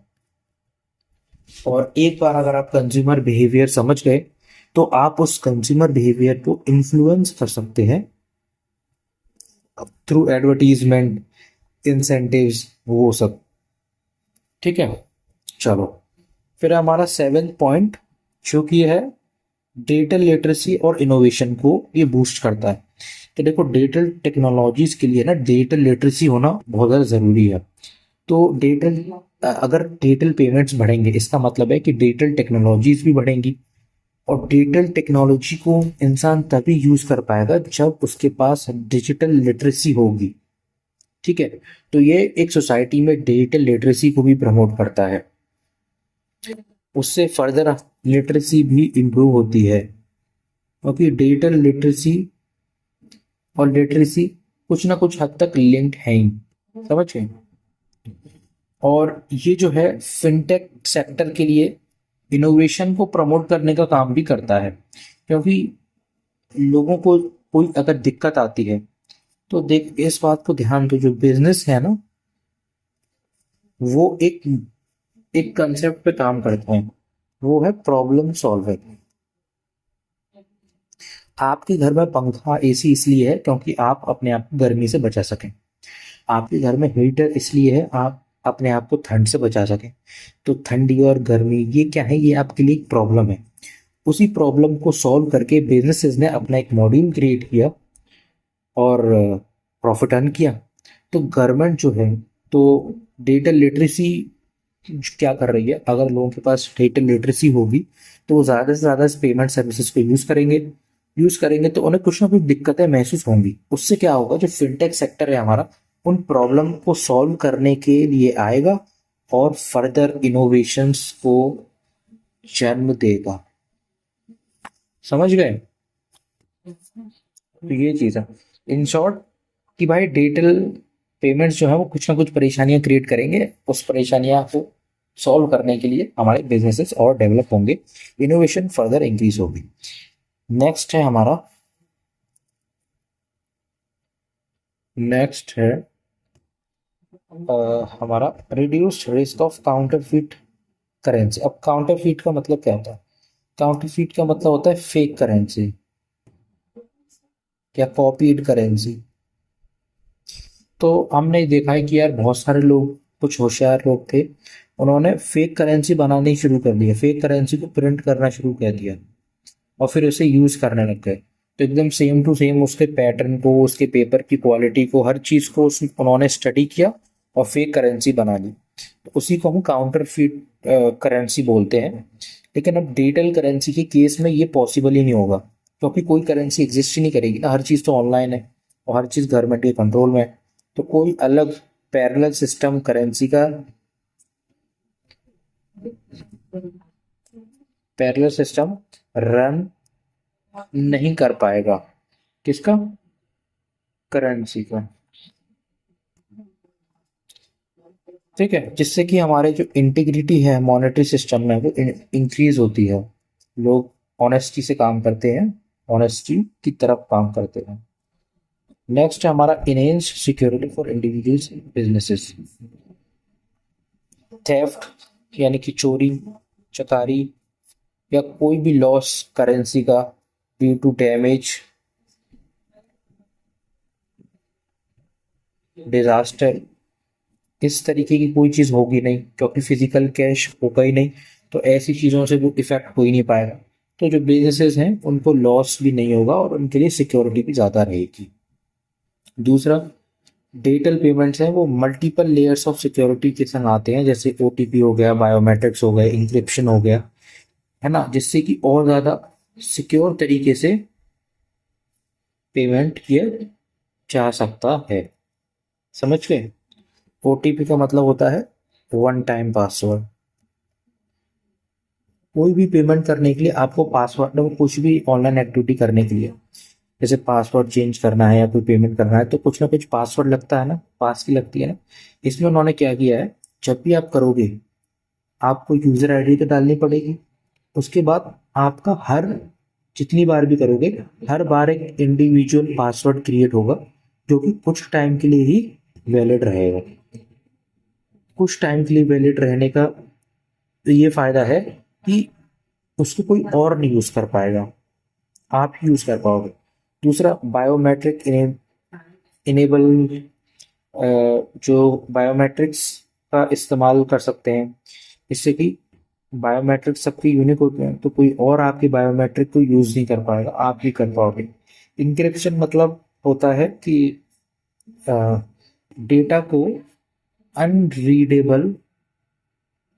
और एक बार अगर आप कंज्यूमर बिहेवियर समझ गए, तो आप उस कंज्यूमर बिहेवियर को इन्फ्लुएंस कर सकते हैं थ्रू एडवर्टीजमेंट, इंसेंटिव्स, वो सब, ठीक है। चलो, फिर हमारा 7th पॉइंट, जो कि है डिजिटल लिटरेसी और इनोवेशन को ये बूस्ट करता है। तो देखो डिजिटल टेक्नोलॉजीज के लिए ना डिजिटल लिटरेसी होना बहुत ज़्यादा ज़रूरी है। तो अगर डिजिटल पेमेंट्स बढ़ेंगे इसका मतलब है कि डिजिटल टेक्नोलॉजीज भी बढ़ेंगी, और डिजिटल टेक्नोलॉजी को इंसान तभी यूज कर पाएगा जब उसके पास डिजिटल लिटरेसी होगी। ठीक है, तो ये एक सोसाइटी में डिजिटल लिटरेसी को भी प्रमोट करता है, उससे फर्दर लिटरेसी भी इम्प्रूव होती है, क्योंकि डिजिटल लिटरेसी और लिटरेसी कुछ ना कुछ हद तक लिंक्ड है ही, समझ गए। और ये जो है फिनटेक सेक्टर के लिए इनोवेशन को प्रमोट करने का काम भी करता है, क्योंकि लोगों को कोई अगर दिक्कत आती है तो देख इस बात को ध्यान दो, जो बिजनेस है ना वो एक एक कंसेप्ट पे काम करते हैं, वो है प्रॉब्लम सॉल्विंग। आपके घर में पंखा एसी इसलिए है क्योंकि आप अपने आप को गर्मी से बचा सकें, आपके घर में हीटर इसलिए है आप अपने आप को ठंड से बचा सकें। तो ठंडी और गर्मी ये क्या है, ये आपके लिए एक प्रॉब्लम है। उसी प्रॉब्लम को सॉल्व करके बिजनेसेस ने अपना एक मॉड्यूल क्रिएट किया और प्रॉफिट अर्न किया। तो गवर्नमेंट जो है तो डिजिटल लिटरेसी क्या कर रही है, अगर लोगों के पास डिजिटल लिटरेसी होगी तो वो ज़्यादा से ज़्यादा पेमेंट सर्विसेज को यूज़ करेंगे तो उन्हें कुछ ना कुछ दिक्कतें महसूस होंगी। उससे क्या होगा, जो फिनटेक सेक्टर है हमारा उन प्रॉब्लम को सॉल्व करने के लिए आएगा और फर्दर इनोवेशंस को जन्म देगा। समझ गए, तो ये चीज़ है इन शॉर्ट कि भाई डिजिटल पेमेंट्स जो है वो कुछ ना कुछ परेशानियां क्रिएट करेंगे, उस परेशानियां को सॉल्व करने के लिए हमारे बिजनेसेस और डेवलप होंगे, इनोवेशन फर्दर इंक्रीज होगी। नेक्स्ट है हमारा reduced risk of counterfeit currency. अब काउंटरफिट का मतलब क्या होता है, काउंटरफिट का मतलब होता है फेक करेंसी या कॉपीड करेंसी। तो हमने देखा है कि यार बहुत सारे लोग, कुछ होशियार लोग थे, उन्होंने फेक करेंसी बनानी शुरू कर दिया, फेक करेंसी को प्रिंट करना शुरू कर दिया और फिर उसे यूज करने लग गए। तो एकदम सेम टू सेम उसके पैटर्न को, उसके पेपर की क्वालिटी को, हर चीज को उन्होंने स्टडी किया और फेक करेंसी बना ली। तो उसी को हम काउंटर फीट करेंसी बोलते हैं। लेकिन अब डिजिटल करेंसी के केस में ये पॉसिबल ही नहीं होगा, क्योंकि कोई करेंसी एग्जिस्ट ही नहीं करेगी ना, हर चीज़ तो ऑनलाइन है और हर चीज़ गवर्नमेंट के कंट्रोल में है। तो कोई अलग पैरेलल सिस्टम करेंसी का, पैरेलल सिस्टम रन नहीं कर पाएगा। किसका, करेंसी का। ठीक है, जिससे कि हमारे जो इंटीग्रिटी है मॉनेटरी सिस्टम में वो इंक्रीज होती है, लोग ऑनेस्टी से काम करते हैं, ऑनेस्टी की तरफ काम करते हैं। नेक्स्ट है हमारा enhance security for individuals businesses. Theft यानी कि चोरी चकारी या कोई भी लॉस करेंसी का ड्यू टू डैमेज, डिजास्टर, इस तरीके की कोई चीज़ होगी नहीं, क्योंकि फिजिकल कैश होगा ही नहीं, तो ऐसी चीज़ों से वो इफेक्ट हो ही नहीं पाएगा। तो जो बिजनेसेस हैं उनको लॉस भी नहीं होगा और उनके लिए सिक्योरिटी भी ज़्यादा रहेगी। दूसरा, डिजिटल पेमेंट्स हैं वो मल्टीपल लेयर्स ऑफ सिक्योरिटी के संग आते हैं, जैसे ओटीपी हो गया, बायोमेट्रिक्स हो गए, इंक्रिप्शन हो गया, है ना, जिससे कि और ज़्यादा सिक्योर तरीके से पेमेंट किया जा सकता है। समझ गए, ओटीपी का मतलब होता है वन टाइम पासवर्ड। कोई भी पेमेंट करने के लिए आपको पासवर्ड, कुछ भी ऑनलाइन एक्टिविटी करने के लिए, जैसे पासवर्ड चेंज करना है या कोई पेमेंट करना है, तो कुछ ना कुछ पासवर्ड लगता है ना, पास की लगती है ना। इसमें उन्होंने क्या किया है, जब भी आप करोगे आपको यूजर आईडी तो डालनी पड़ेगी, उसके बाद आपका जितनी बार भी करोगे हर बार एक इंडिविजुअल पासवर्ड क्रिएट होगा, जो कि कुछ टाइम के लिए ही वैलिड रहेगा। कुछ टाइम के लिए वैलिड रहने का तो ये फायदा है कि उसको कोई और नहीं यूज कर पाएगा, आप ही यूज कर पाओगे। दूसरा, बायोमेट्रिक इनेबल, जो बायोमेट्रिक्स का इस्तेमाल कर सकते हैं, इससे कि बायोमेट्रिक सबके यूनिक होते हैं, तो कोई और आपके बायोमेट्रिक को यूज नहीं कर पाएगा, आप ही कर पाओगे। इंक्रिप्शन मतलब होता है कि डेटा को अनरीडेबल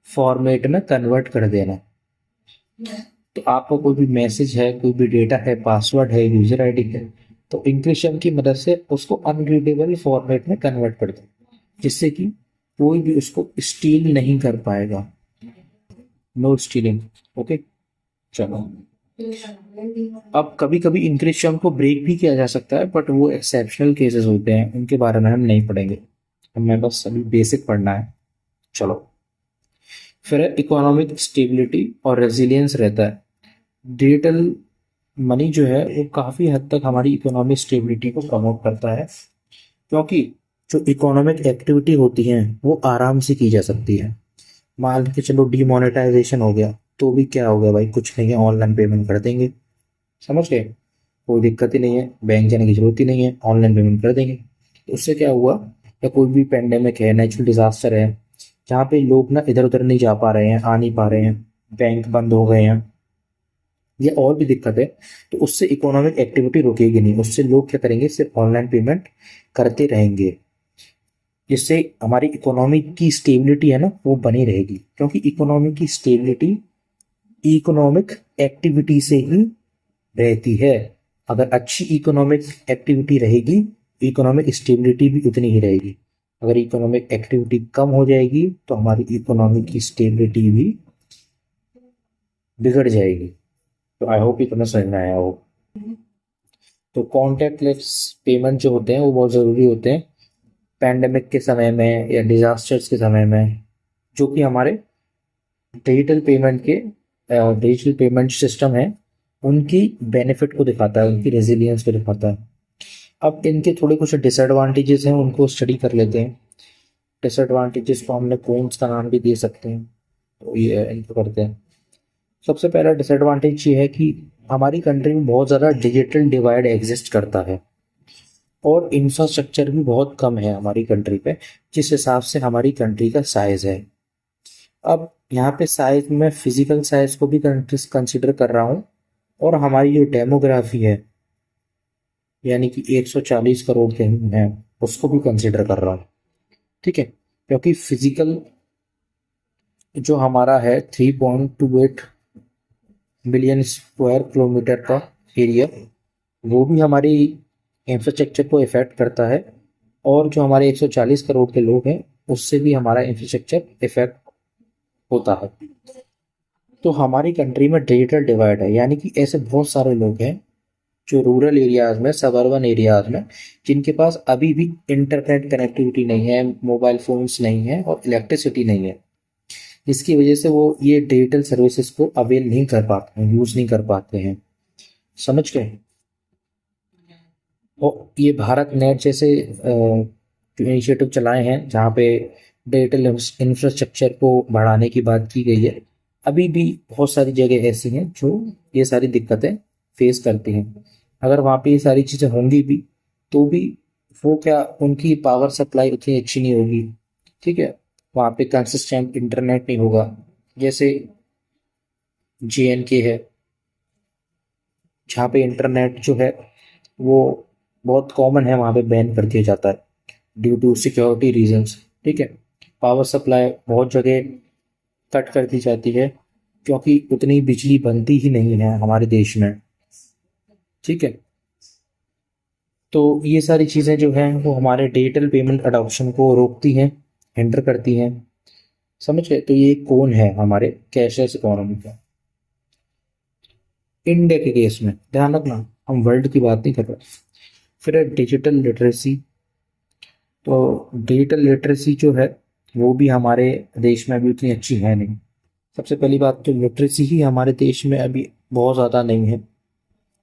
फॉर्मेट में कन्वर्ट कर देना। तो आपका कोई भी मैसेज है, कोई भी डेटा है, पासवर्ड है, यूजर आईडी है, तो इंक्रिप्शन की मदद से उसको अनरीडेबल फॉर्मेट में कन्वर्ट कर दो, जिससे कि कोई भी उसको स्टील नहीं कर पाएगा। No stealing. ओके, चलो। अब कभी कभी इंक्रिप्शन को ब्रेक भी किया जा सकता है, बट वो एक्सेप्शनल केसेस होते हैं, उनके बारे में हम नहीं पढ़ेंगे, हमें बस अभी बेसिक पढ़ना है। चलो, फिर इकोनॉमिक स्टेबिलिटी और रेजिलियंस रहता है। डिजिटल मनी जो है वो काफ़ी हद तक हमारी इकोनॉमिक स्टेबिलिटी को प्रमोट करता है, क्योंकि जो इकोनॉमिक एक्टिविटी होती हैं वो आराम से की जा सकती है। मान के चलो डीमोनेटाइजेशन हो गया तो भी क्या हो गया भाई, कुछ नहीं है, ऑनलाइन पेमेंट कर देंगे, समझ गए, कोई दिक्कत ही नहीं है, बैंक जाने की जरूरत ही नहीं है, ऑनलाइन पेमेंट कर देंगे। तो उससे क्या हुआ, या कोई भी पेंडेमिक है, नेचुरल डिजास्टर है, जहाँ पे लोग ना इधर उधर नहीं जा पा रहे हैं, आ नहीं पा रहे हैं, बैंक बंद हो गए हैं, या और भी दिक्कत है, तो उससे इकोनॉमिक एक्टिविटी रुकेगी नहीं, उससे लोग क्या करेंगे, सिर्फ ऑनलाइन पेमेंट करते रहेंगे, जिससे हमारी इकोनॉमी की स्टेबिलिटी है ना वो बनी रहेगी, क्योंकि इकोनॉमी की स्टेबिलिटी इकोनॉमिक एक्टिविटी से ही रहती है। अगर अच्छी इकोनॉमिक एक्टिविटी रहेगी, इकोनॉमिक स्टेबिलिटी भी उतनी ही रहेगी। अगर इकोनॉमिक एक्टिविटी कम हो जाएगी तो हमारी इकोनॉमी की स्टेबिलिटी भी बिगड़ जाएगी। तो आई होप इतना समझ में आया हो। तो कॉन्टैक्टलेस पेमेंट जो होते हैं वो बहुत ज़रूरी होते हैं पैंडेमिक के समय में या डिजास्टर्स के समय में, जो कि हमारे डिजिटल पेमेंट के डिजिटल पेमेंट सिस्टम है उनकी बेनिफिट को दिखाता है, उनकी रेजिलियंस को दिखाता है। अब इनके थोड़े कुछ डिसएडवांटेजेस हैं, उनको स्टडी कर लेते हैं। डिसएडवांटेजेस को हमने कौन का नाम भी दे सकते हैं, तो ये इनको करते हैं। सबसे पहला डिसएडवांटेज ये है कि हमारी कंट्री में बहुत ज़्यादा डिजिटल डिवाइड एग्जिस्ट करता है और इंफ्रास्ट्रक्चर भी बहुत कम है हमारी कंट्री पे, जिस हिसाब से हमारी कंट्री का साइज है। अब यहाँ पे साइज में फिजिकल साइज को भी कंसिडर कर रहा हूँ, और हमारी जो डेमोग्राफी है यानी कि 140 करोड़ के हैं उसको भी कंसिडर कर रहा हूँ, ठीक है, क्योंकि फिजिकल जो हमारा है 3.28 मिलियन स्क्वायर किलोमीटर का एरिया, वो भी हमारी इंफ्रास्ट्रक्चर को इफेक्ट करता है, और जो हमारे 140 करोड़ के लोग हैं उससे भी हमारा इंफ्रास्ट्रक्चर इफेक्ट होता है। तो हमारी कंट्री में डिजिटल डिवाइड है, यानी कि ऐसे बहुत सारे लोग हैं जो रूरल एरियाज में, सबर्बन एरियाज में, जिनके पास अभी भी इंटरनेट कनेक्टिविटी नहीं है, मोबाइल फोन्स नहीं है और इलेक्ट्रिसिटी नहीं है, जिसकी वजह से वो ये डिजिटल सर्विसेज को अवेल नहीं कर पाते हैं, यूज़ नहीं कर पाते हैं, समझ गए। और ये भारत नेट जैसे जो इनिशिएटिव चलाए हैं जहाँ पे डिजिटल इंफ्रास्ट्रक्चर को बढ़ाने की बात की गई है, अभी भी बहुत सारी जगह ऐसी हैं जो ये सारी दिक्कतें फेस करती हैं। अगर वहाँ पे ये सारी चीज़ें होंगी भी तो भी वो क्या, उनकी पावर सप्लाई उतनी अच्छी नहीं होगी, ठीक है, वहाँ पे कंसिस्टेंट इंटरनेट नहीं होगा। जैसे JNK है, जहाँ पे इंटरनेट जो है वो बहुत कॉमन है, वहाँ पे बैन कर दिया जाता है ड्यू टू सिक्योरिटी रीजंस, ठीक है। पावर सप्लाई बहुत जगह कट कर दी जाती है क्योंकि उतनी बिजली बनती ही नहीं है हमारे देश में, ठीक है। तो ये सारी चीज़ें जो हैं वो हमारे डिजिटल पेमेंट अडॉप्शन को रोकती हैं, हिंडर करती हैं, समझ गए। तो ये कौन है हमारे कैशलेस इकोनॉमी का। इंडिया के केस में ध्यान रखना, हम वर्ल्ड की बात नहीं कर रहे। फिर है डिजिटल लिटरेसी। तो डिजिटल लिटरेसी जो है वो भी हमारे देश में अभी उतनी अच्छी है नहीं। सबसे पहली बात तो लिटरेसी ही हमारे देश में अभी बहुत ज़्यादा नहीं है,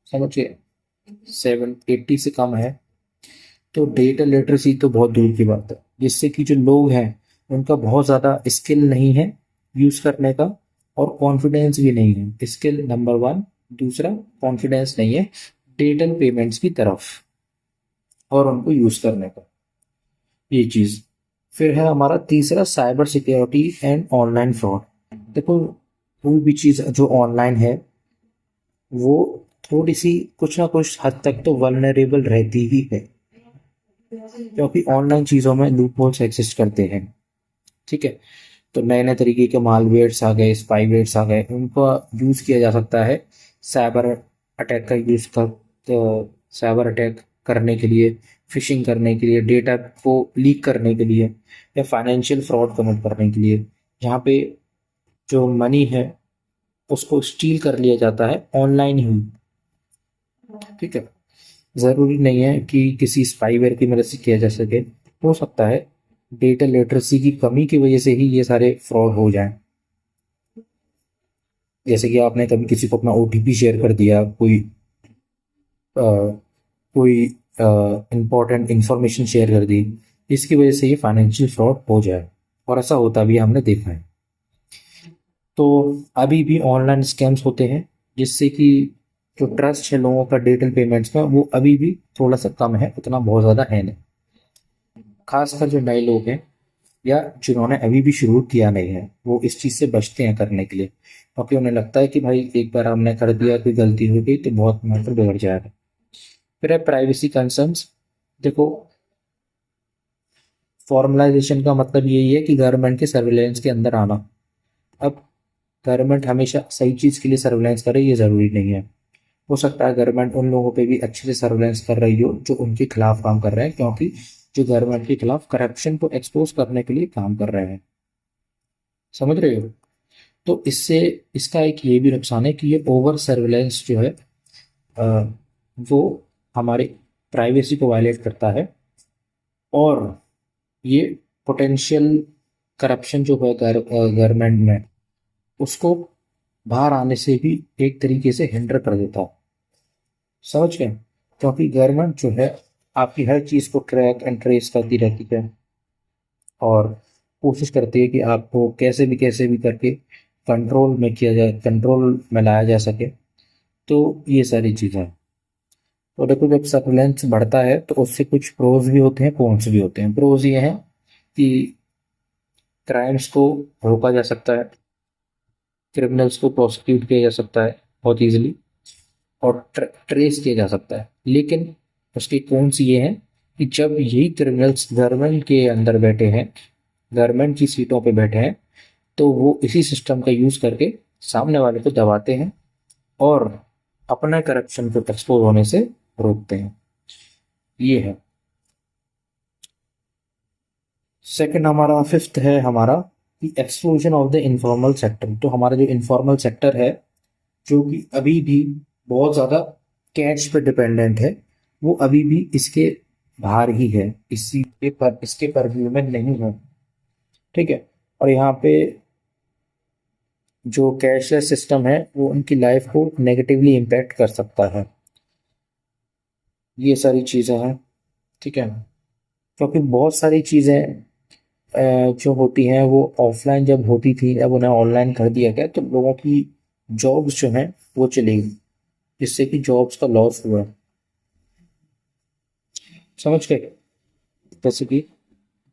समझिए 780 से कम है। तो डिजिटल लिटरेसी तो बहुत दूर की बात है, जिससे कि जो लोग हैं उनका बहुत ज़्यादा स्किल नहीं है यूज़ करने का, और कॉन्फिडेंस भी नहीं है। स्किल नंबर 1, दूसरा कॉन्फिडेंस नहीं है डिजिटल पेमेंट्स की तरफ और उनको यूज़ करने का, ये चीज़। फिर है हमारा तीसरा cyber security and online fraud. देखो कोई भी चीज़ जो ऑनलाइन है वो थोड़ी सी कुछ ना कुछ हद तक तो वल्नरेबल रहती ही है, क्योंकि ऑनलाइन चीज़ों में लूप होल्स एग्जिस्ट करते हैं। ठीक है, तो नए नए तरीके के मालवेयर्स आ गए, स्पाईवेयर्स आ गए, उनका यूज़ किया जा सकता है साइबर अटैक का यूज़ कर, तो साइबर अटैक करने के लिए, फिशिंग करने के लिए, डेटा को लीक करने के लिए, या फाइनेंशियल फ्रॉड कमिट करने के लिए, जहाँ पे जो मनी है उसको स्टील कर लिया जाता है ऑनलाइन ही। ठीक है, ज़रूरी नहीं है कि किसी स्पाईवेयर की मदद से किया जा सके, हो सकता है डेटा लिटरेसी की कमी की वजह से ही ये सारे फ्रॉड हो जाएं। जैसे कि आपने कभी किसी को अपना ओटीपी शेयर कर दिया, अ, कोई इंपॉर्टेंट इंफॉर्मेशन शेयर कर दी, इसकी वजह से ये फाइनेंशियल फ्रॉड हो जाए, और ऐसा होता भी हमने देखा है। तो अभी भी ऑनलाइन स्कैम्स होते हैं, जिससे कि जो ट्रस्ट है लोगों का डिजिटल पेमेंट्स में, वो अभी भी थोड़ा सा कम है, उतना बहुत ज़्यादा है नहीं। खासकर जो नए लोग हैं या जिन्होंने अभी भी शुरू किया नहीं है, वो इस चीज़ से बचते हैं करने के लिए, क्योंकि उन्हें लगता है कि भाई एक बार हमने कर दिया, कोई गलती हो गई तो बहुत मैटर बिगड़ जाएगा। फिर है प्राइवेसी कंसर्न्स। देखो, फॉर्मलाइजेशन का मतलब यही है कि गवर्नमेंट के सर्विलेंस के अंदर आना। अब गवर्नमेंट हमेशा सही चीज़ के लिए सर्विलेंस करे ये ज़रूरी नहीं है। हो सकता है गवर्नमेंट उन लोगों पे भी अच्छे से सर्विलेंस कर रही हो जो उनके खिलाफ काम कर रहे हैं, क्योंकि जो गवर्नमेंट के खिलाफ करप्शन को एक्सपोज करने के लिए काम कर रहे हैं। समझ रहे हो? तो इससे इसका एक ये भी नुकसान है कि ये ओवर सर्विलेंस जो है अ, वो हमारे प्राइवेसी को वायलेट करता है, और ये पोटेंशियल करप्शन जो है गवर्नमेंट में, उसको बाहर आने से भी एक तरीके से हिंडर कर देता है। समझ गए? क्योंकि गवर्नमेंट जो है आपकी हर चीज़ को ट्रैक एंड ट्रेस करती रहती है, और कोशिश करती है कि आपको कैसे भी करके कंट्रोल में किया जाए, कंट्रोल में लाया जा सके। तो ये सारी चीज़ें हैं। तो देखो, जब सर्विलेंस बढ़ता है तो उससे कुछ प्रोज भी होते हैं, कॉन्स भी होते हैं। प्रोज ये हैं कि क्राइम्स को रोका जा सकता है, क्रिमिनल्स को प्रोसिक्यूट किया जा सकता है बहुत ईजिली, और ट्रेस किया जा सकता है। लेकिन उसके कॉन्स ये हैं कि जब यही क्रिमिनल्स गवर्नमेंट के अंदर बैठे हैं, गवर्नमेंट की सीटों पे बैठे हैं, तो वो इसी सिस्टम का यूज़ करके सामने वाले को दबाते हैं और अपना करप्शन को एक्सपोज होने से रोकते हैं। ये है। सेकंड हमारा, फिफ्थ है हमारा कि exclusion of the informal sector. तो हमारा जो इनफॉर्मल सेक्टर है, जो कि अभी भी बहुत ज़्यादा कैश पे डिपेंडेंट है, वो अभी भी इसके बाहर ही है, इसके परव्यू में नहीं है। ठीक है, और यहाँ पे जो कैशलेस सिस्टम है वो उनकी लाइफ को नेगेटिवली इम्पैक्ट कर सकता है। ये सारी चीज़ें हैं। ठीक है, क्योंकि बहुत सारी चीज़ें जो होती हैं वो ऑफलाइन जब होती थी, अब उन्हें ऑनलाइन कर दिया गया, तो लोगों की जॉब्स जो हैं वो चली गई, जिससे कि जॉब्स का लॉस हुआ। समझ गए? जैसे कि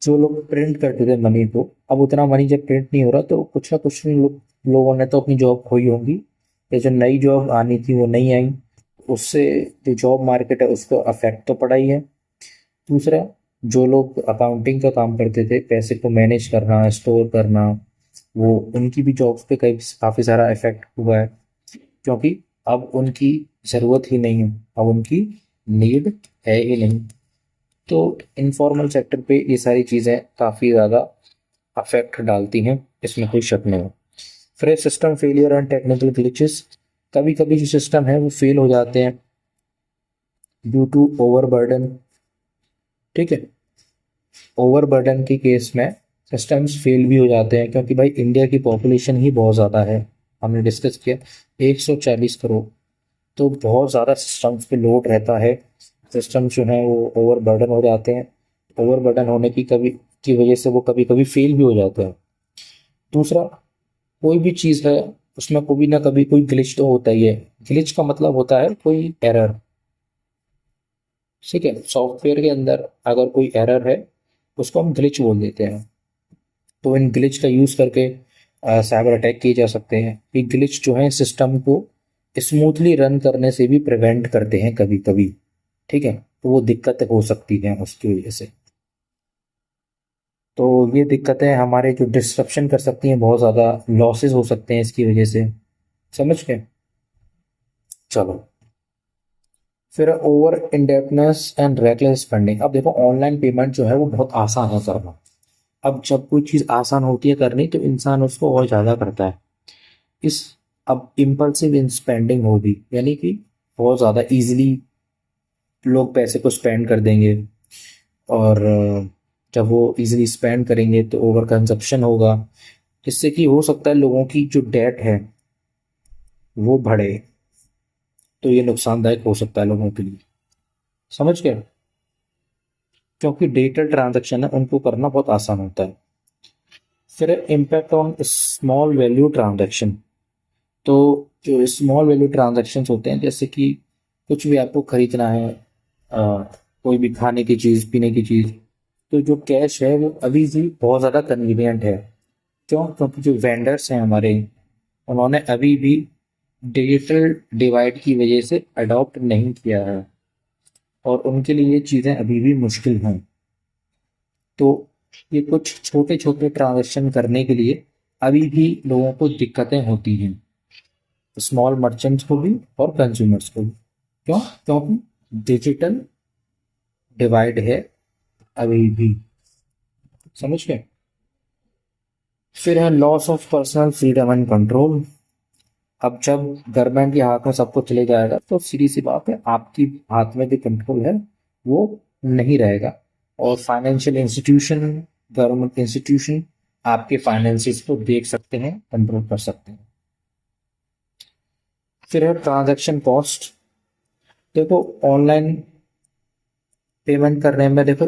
जो लोग प्रिंट करते थे मनी को, अब उतना मनी जब प्रिंट नहीं हो रहा, तो कुछ ना कुछ लोगों ने तो अपनी जॉब खोई होंगी, या जो नई जॉब आनी थी वो नहीं आई, उससे जो जॉब मार्केट है उसको अफेक्ट तो पड़ा ही है। दूसरा, जो लोग अकाउंटिंग का काम करते थे, पैसे को मैनेज करना, स्टोर करना, वो उनकी भी जॉब्स पे कई काफ़ी सारा इफेक्ट हुआ है, क्योंकि अब उनकी ज़रूरत ही नहीं है, अब उनकी नीड है ही नहीं। तो इनफॉर्मल सेक्टर पे ये सारी चीज़ें काफ़ी ज़्यादा अफेक्ट डालती हैं, इसमें कोई शक नहीं है। फिर system failure and technical glitches. कभी कभी जो सिस्टम है वो फेल हो जाते हैं ड्यू टू ओवरबर्डन। ठीक है, ओवरबर्डन के केस में सिस्टम्स फेल भी हो जाते हैं, क्योंकि भाई इंडिया की पॉपुलेशन ही बहुत ज़्यादा है, हमने डिस्कस किया 140 करोड़। तो बहुत ज़्यादा सिस्टम्स पे लोड रहता है, सिस्टम जो है वो ओवरबर्डन हो जाते हैं। ओवरबर्डन होने की वजह से वो कभी कभी फेल भी हो जाते हैं। दूसरा, कोई भी चीज़ है उसमें कभी ना कभी कोई ग्लिच तो होता ही है। ग्लिच का मतलब होता है कोई एरर। ठीक है, सॉफ्टवेयर के अंदर अगर कोई एरर है, उसको हम ग्लिच बोल देते हैं। तो इन ग्लिच का यूज़ करके साइबर अटैक किए जा सकते हैं। ये ग्लिच जो है सिस्टम को स्मूथली रन करने से भी प्रिवेंट करते हैं कभी कभी, ठीक है। तो वो दिक्कतें हो सकती हैं उसकी वजह से। तो ये दिक्कतें हमारे जो डिस्ट्रप्शन कर सकती हैं, बहुत ज़्यादा लॉसेस हो सकते हैं इसकी वजह से, समझ गए। चलो, फिर over indebtedness and reckless spending. अब देखो, ऑनलाइन पेमेंट जो है वो बहुत आसान है करना। अब जब कोई चीज़ आसान होती है करनी तो इंसान उसको और ज़्यादा करता है। इस अब इम्पल्सिव स्पेंडिंग होगी, यानी कि बहुत ज़्यादा इजीली लोग पैसे को स्पेंड कर देंगे। और जब वो इजीली स्पेंड करेंगे तो ओवर कंजप्शन होगा, जिससे कि हो सकता है लोगों की जो डेट है वो बढ़े। तो ये नुकसानदायक हो सकता है लोगों के लिए, समझ गए। क्योंकि डिजिटल ट्रांजैक्शन है उनको करना बहुत आसान होता है। फिर impact on small value transaction. तो जो स्मॉल वैल्यू ट्रांजैक्शंस होते हैं, जैसे कि कुछ भी आपको खरीदना है, कोई भी खाने की चीज़, पीने की चीज़, तो जो कैश है वो अभी भी बहुत ज़्यादा कन्वीनियंट है। क्यों? क्योंकि जो वेंडर्स हैं हमारे, उन्होंने अभी भी डिजिटल डिवाइड की वजह से अडॉप्ट नहीं किया है, और उनके लिए ये चीज़ें अभी भी मुश्किल हैं। तो ये कुछ छोटे छोटे ट्रांजेक्शन करने के लिए अभी भी लोगों को दिक्कतें होती हैं, स्मॉल मर्चेंट्स को भी और कंज्यूमर्स को भी। क्यों? क्योंकि डिजिटल डिवाइड है अभी भी, समझ गए। फिर है loss of personal freedom and control. अब जब गवर्नमेंट के हाथ में सब कुछ चले जाएगा तो सीधी सी बात है, आपकी हाथ में जो कंट्रोल है वो नहीं रहेगा। और फाइनेंशियल इंस्टीट्यूशन, गवर्नमेंट इंस्टीट्यूशन आपके फाइनेंसिस को देख सकते हैं, कंट्रोल कर सकते हैं। फिर है ट्रांजैक्शन कॉस्ट। देखो, ऑनलाइन पेमेंट करने में देखो,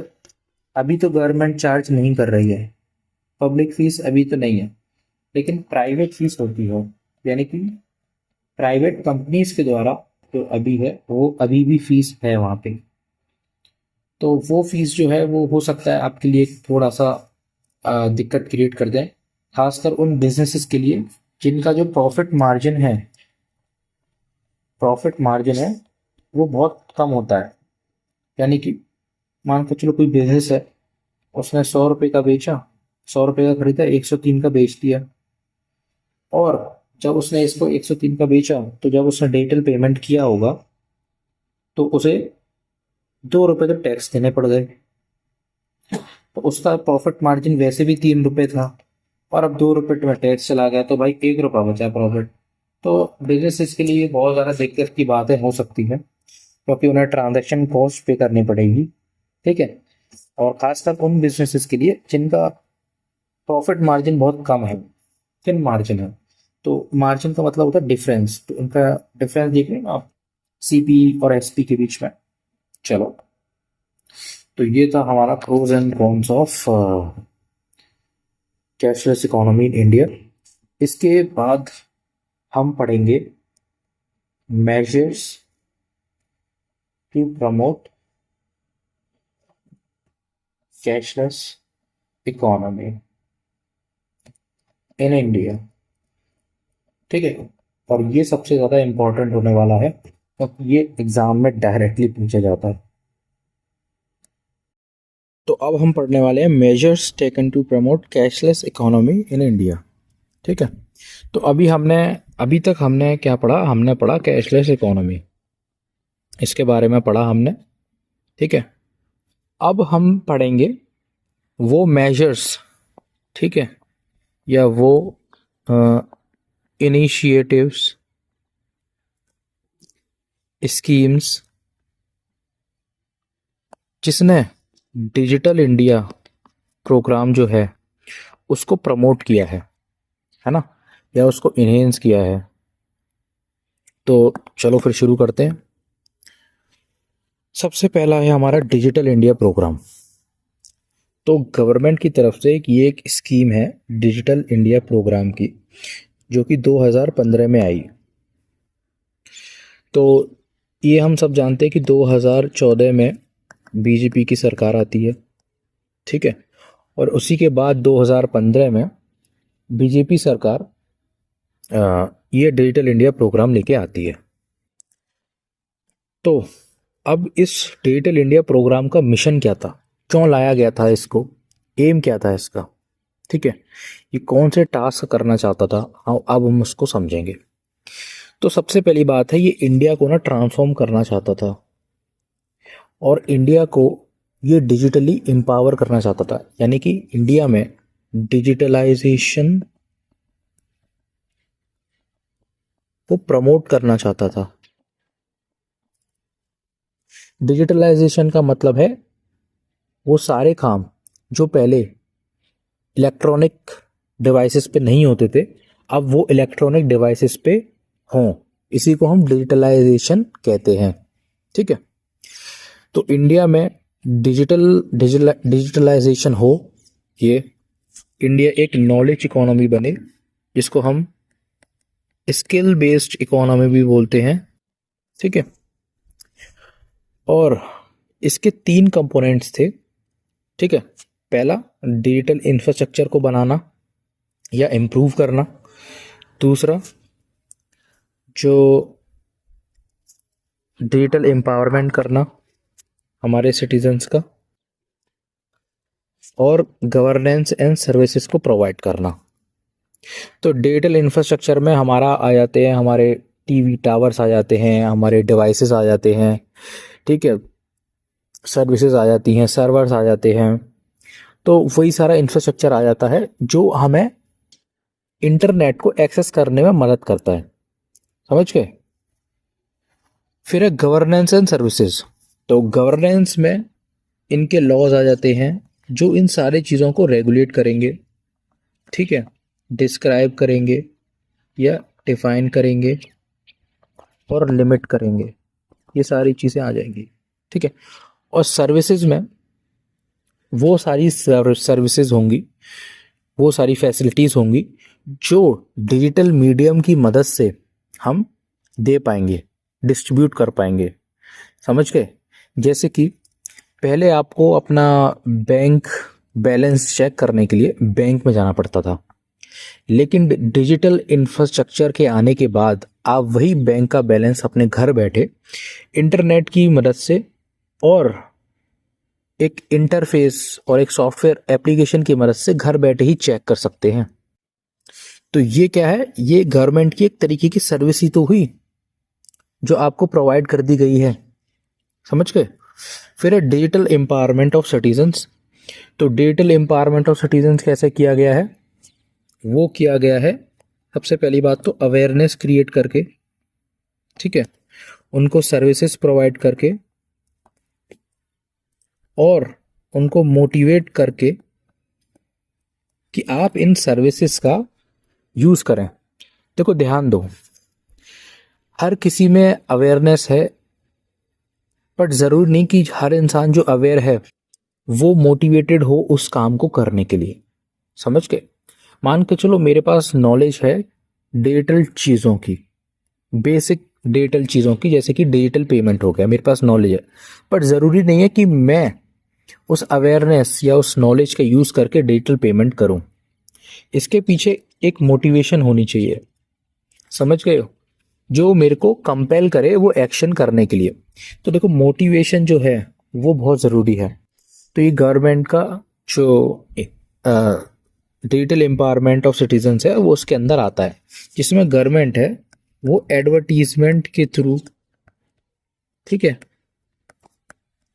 अभी तो गवर्नमेंट चार्ज नहीं कर रही है, पब्लिक फीस अभी तो नहीं है, लेकिन प्राइवेट फीस होती है, यानी कि प्राइवेट कंपनीज के द्वारा जो अभी है वो अभी भी फीस है वहाँ पे। तो वो फीस जो है वो हो सकता है आपके लिए थोड़ा सा दिक्कत क्रिएट कर दें, खासकर उन बिजनेसेस के लिए जिनका जो प्रॉफिट मार्जिन है वो बहुत कम होता है। यानी कि मान के चलो, कोई बिजनेस है, उसने 100 रुपये का बेचा, 100 रुपये का खरीदा, 103 का बेच दिया। और जब उसने इसको 103 का बेचा तो जब उसने डिजिटल पेमेंट किया होगा तो उसे 2 रुपये तो टैक्स देने पड़ गए। तो उसका प्रॉफिट मार्जिन वैसे भी 3 रुपये था, और अब 2 रुपये में टैक्स चला गया तो भाई 1 रुपया बचा प्रॉफिट। तो बिजनेस के लिए बहुत ज़्यादा दिक्कत की बातें हो सकती हैं, क्योंकि उन्हें ट्रांजैक्शन कॉस्ट पे करनी पड़ेगी, ठीक है। और खासकर उन बिजनेसेस के लिए जिनका प्रॉफिट मार्जिन बहुत कम है, थिन मार्जिन है। तो मार्जिन का मतलब होता है डिफरेंस, तो उनका डिफरेंस देख रहे हैं आप, सीपी और एसपी के बीच में। चलो, तो ये था हमारा pros and cons of cashless economy in India. इसके बाद हम पढ़ेंगे measures to promote cashless economy in India, ठीक है। और ये सबसे ज़्यादा इम्पोर्टेंट होने वाला है, क्योंकि ये एग्ज़ाम में डायरेक्टली पूछा जाता है। तो अब हम पढ़ने वाले हैं measures taken to promote cashless economy in India, ठीक है। तो अभी तक हमने क्या पढ़ा? हमने पढ़ा कैशलेस इकोनॉमी, इसके बारे में पढ़ा हमने, ठीक है। अब हम पढ़ेंगे वो मेजर्स, ठीक है, या वो इनिशिएटिव्स, स्कीम्स जिसने डिजिटल इंडिया प्रोग्राम जो है उसको प्रमोट किया है ना, या उसको इन्हेंस किया है। तो चलो फिर शुरू करते हैं। सबसे पहला है हमारा डिजिटल इंडिया प्रोग्राम। तो गवर्नमेंट की तरफ से एक स्कीम है डिजिटल इंडिया प्रोग्राम की, जो कि 2015 में आई। तो ये हम सब जानते हैं कि 2014 में बीजेपी की सरकार आती है, ठीक है। और उसी के बाद 2015 में बीजेपी सरकार ये डिजिटल इंडिया प्रोग्राम लेके आती है। तो अब इस डिजिटल इंडिया प्रोग्राम का मिशन क्या था, क्यों लाया गया था इसको, एम क्या था इसका, ठीक है, ये कौन से टास्क करना चाहता था, अब हम उसको समझेंगे। तो सबसे पहली बात है, ये इंडिया को ना ट्रांसफॉर्म करना चाहता था और इंडिया को ये डिजिटली एम्पावर करना चाहता था, यानी कि इंडिया में डिजिटलाइजेशन को प्रमोट करना चाहता था। डिजिटलाइजेशन का मतलब है वो सारे काम जो पहले इलेक्ट्रॉनिक डिवाइसेस पे नहीं होते थे, अब वो इलेक्ट्रॉनिक डिवाइसेस पे हों, इसी को हम डिजिटलाइजेशन कहते हैं, ठीक है। तो इंडिया में डिजिटलाइजेशन हो, ये इंडिया एक नॉलेज इकोनॉमी बने, जिसको हम स्किल बेस्ड इकोनॉमी भी बोलते हैं, ठीक है। और इसके 3 कंपोनेंट्स थे, ठीक है। पहला, डिजिटल इंफ्रास्ट्रक्चर को बनाना या इम्प्रूव करना। दूसरा, जो डिजिटल एम्पावरमेंट करना हमारे सिटीजन्स का, और गवर्नेंस एंड सर्विसेज को प्रोवाइड करना। तो डिजिटल इंफ्रास्ट्रक्चर में हमारा आ जाते हैं, हमारे टीवी टावर्स आ जाते हैं, हमारे डिवाइसेस आ जाते हैं, ठीक है, सर्विसेज आ जाती हैं, सर्वर्स आ जाते हैं। तो वही सारा इंफ्रास्ट्रक्चर आ जाता है जो हमें इंटरनेट को एक्सेस करने में मदद करता है, समझ गए। फिर है गवर्नेंस एंड सर्विसेज। तो गवर्नेंस में इनके लॉज आ जाते हैं जो इन सारी चीज़ों को रेगुलेट करेंगे, ठीक है, डिस्क्राइब करेंगे या डिफाइन करेंगे और लिमिट करेंगे, ये सारी चीज़ें आ जाएंगी, ठीक है। और सर्विसेज में वो सारी सर्विसेज होंगी, वो सारी फैसिलिटीज़ होंगी जो डिजिटल मीडियम की मदद से हम दे पाएंगे, डिस्ट्रीब्यूट कर पाएंगे, समझ गए। जैसे कि पहले आपको अपना बैंक बैलेंस चेक करने के लिए बैंक में जाना पड़ता था, लेकिन डिजिटल इंफ्रास्ट्रक्चर के आने के बाद आप वही बैंक का बैलेंस अपने घर बैठे इंटरनेट की मदद से और एक इंटरफेस और एक सॉफ्टवेयर एप्लीकेशन की मदद से घर बैठे ही चेक कर सकते हैं। तो ये क्या है, ये गवर्नमेंट की एक तरीके की सर्विस ही तो हुई जो आपको प्रोवाइड कर दी गई है, समझ गए। फिर है डिजिटल एम्पावरमेंट ऑफ सिटीजन्स। तो डिजिटल एम्पावरमेंट ऑफ सिटीजन्स कैसे किया गया है, वो किया गया है सबसे पहली बात तो अवेयरनेस क्रिएट करके, ठीक है, उनको सर्विसेज प्रोवाइड करके और उनको मोटिवेट करके कि आप इन सर्विसेज का यूज़ करें। देखो ध्यान दो, हर किसी में अवेयरनेस है, बट ज़रूरी नहीं कि हर इंसान जो अवेयर है वो मोटिवेटेड हो उस काम को करने के लिए, समझ के। मान के चलो मेरे पास नॉलेज है डिजिटल चीज़ों की, बेसिक डिजिटल चीज़ों की, जैसे कि डिजिटल पेमेंट हो गया, मेरे पास नॉलेज है, बट ज़रूरी नहीं है कि मैं उस अवेयरनेस या उस नॉलेज का यूज़ करके डिजिटल पेमेंट करूं। इसके पीछे एक मोटिवेशन होनी चाहिए, समझ गए हो, जो मेरे को कंपेल करे वो एक्शन करने के लिए। तो देखो मोटिवेशन जो है वो बहुत ज़रूरी है। तो ये गवर्नमेंट का जो डिजिटल एम्पावरमेंट ऑफ सिटीजन्स है वो उसके अंदर आता है, जिसमें गवर्नमेंट है वो एडवर्टीजमेंट के थ्रू, ठीक है,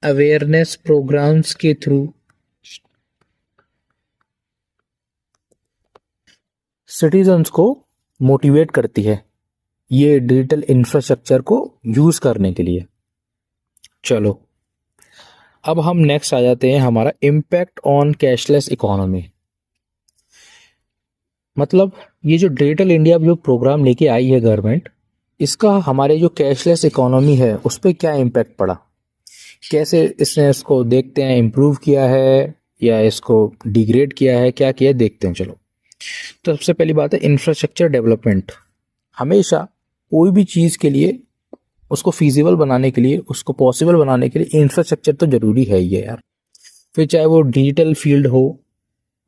अवेयरनेस प्रोग्राम्स के थ्रू सिटीजन्स को मोटिवेट करती है ये डिजिटल इंफ्रास्ट्रक्चर को यूज करने के लिए। चलो अब हम नेक्स्ट आ जाते हैं, हमारा इम्पैक्ट ऑन कैशलेस इकोनॉमी। मतलब ये जो डिजिटल इंडिया जो प्रोग्राम लेके आई है गवर्नमेंट, इसका हमारे जो कैशलेस इकोनॉमी है उस पर क्या इम्पैक्ट पड़ा, कैसे इसने इसको देखते हैं इम्प्रूव किया है या इसको डिग्रेड किया है, क्या किया है देखते हैं। चलो तो सबसे पहली बात है इंफ्रास्ट्रक्चर डेवलपमेंट। हमेशा कोई भी चीज़ के लिए उसको फीजिबल बनाने के लिए, उसको पॉसिबल बनाने के लिए इंफ्रास्ट्रक्चर तो ज़रूरी है ही है यार। फिर चाहे वो डिजिटल फील्ड हो,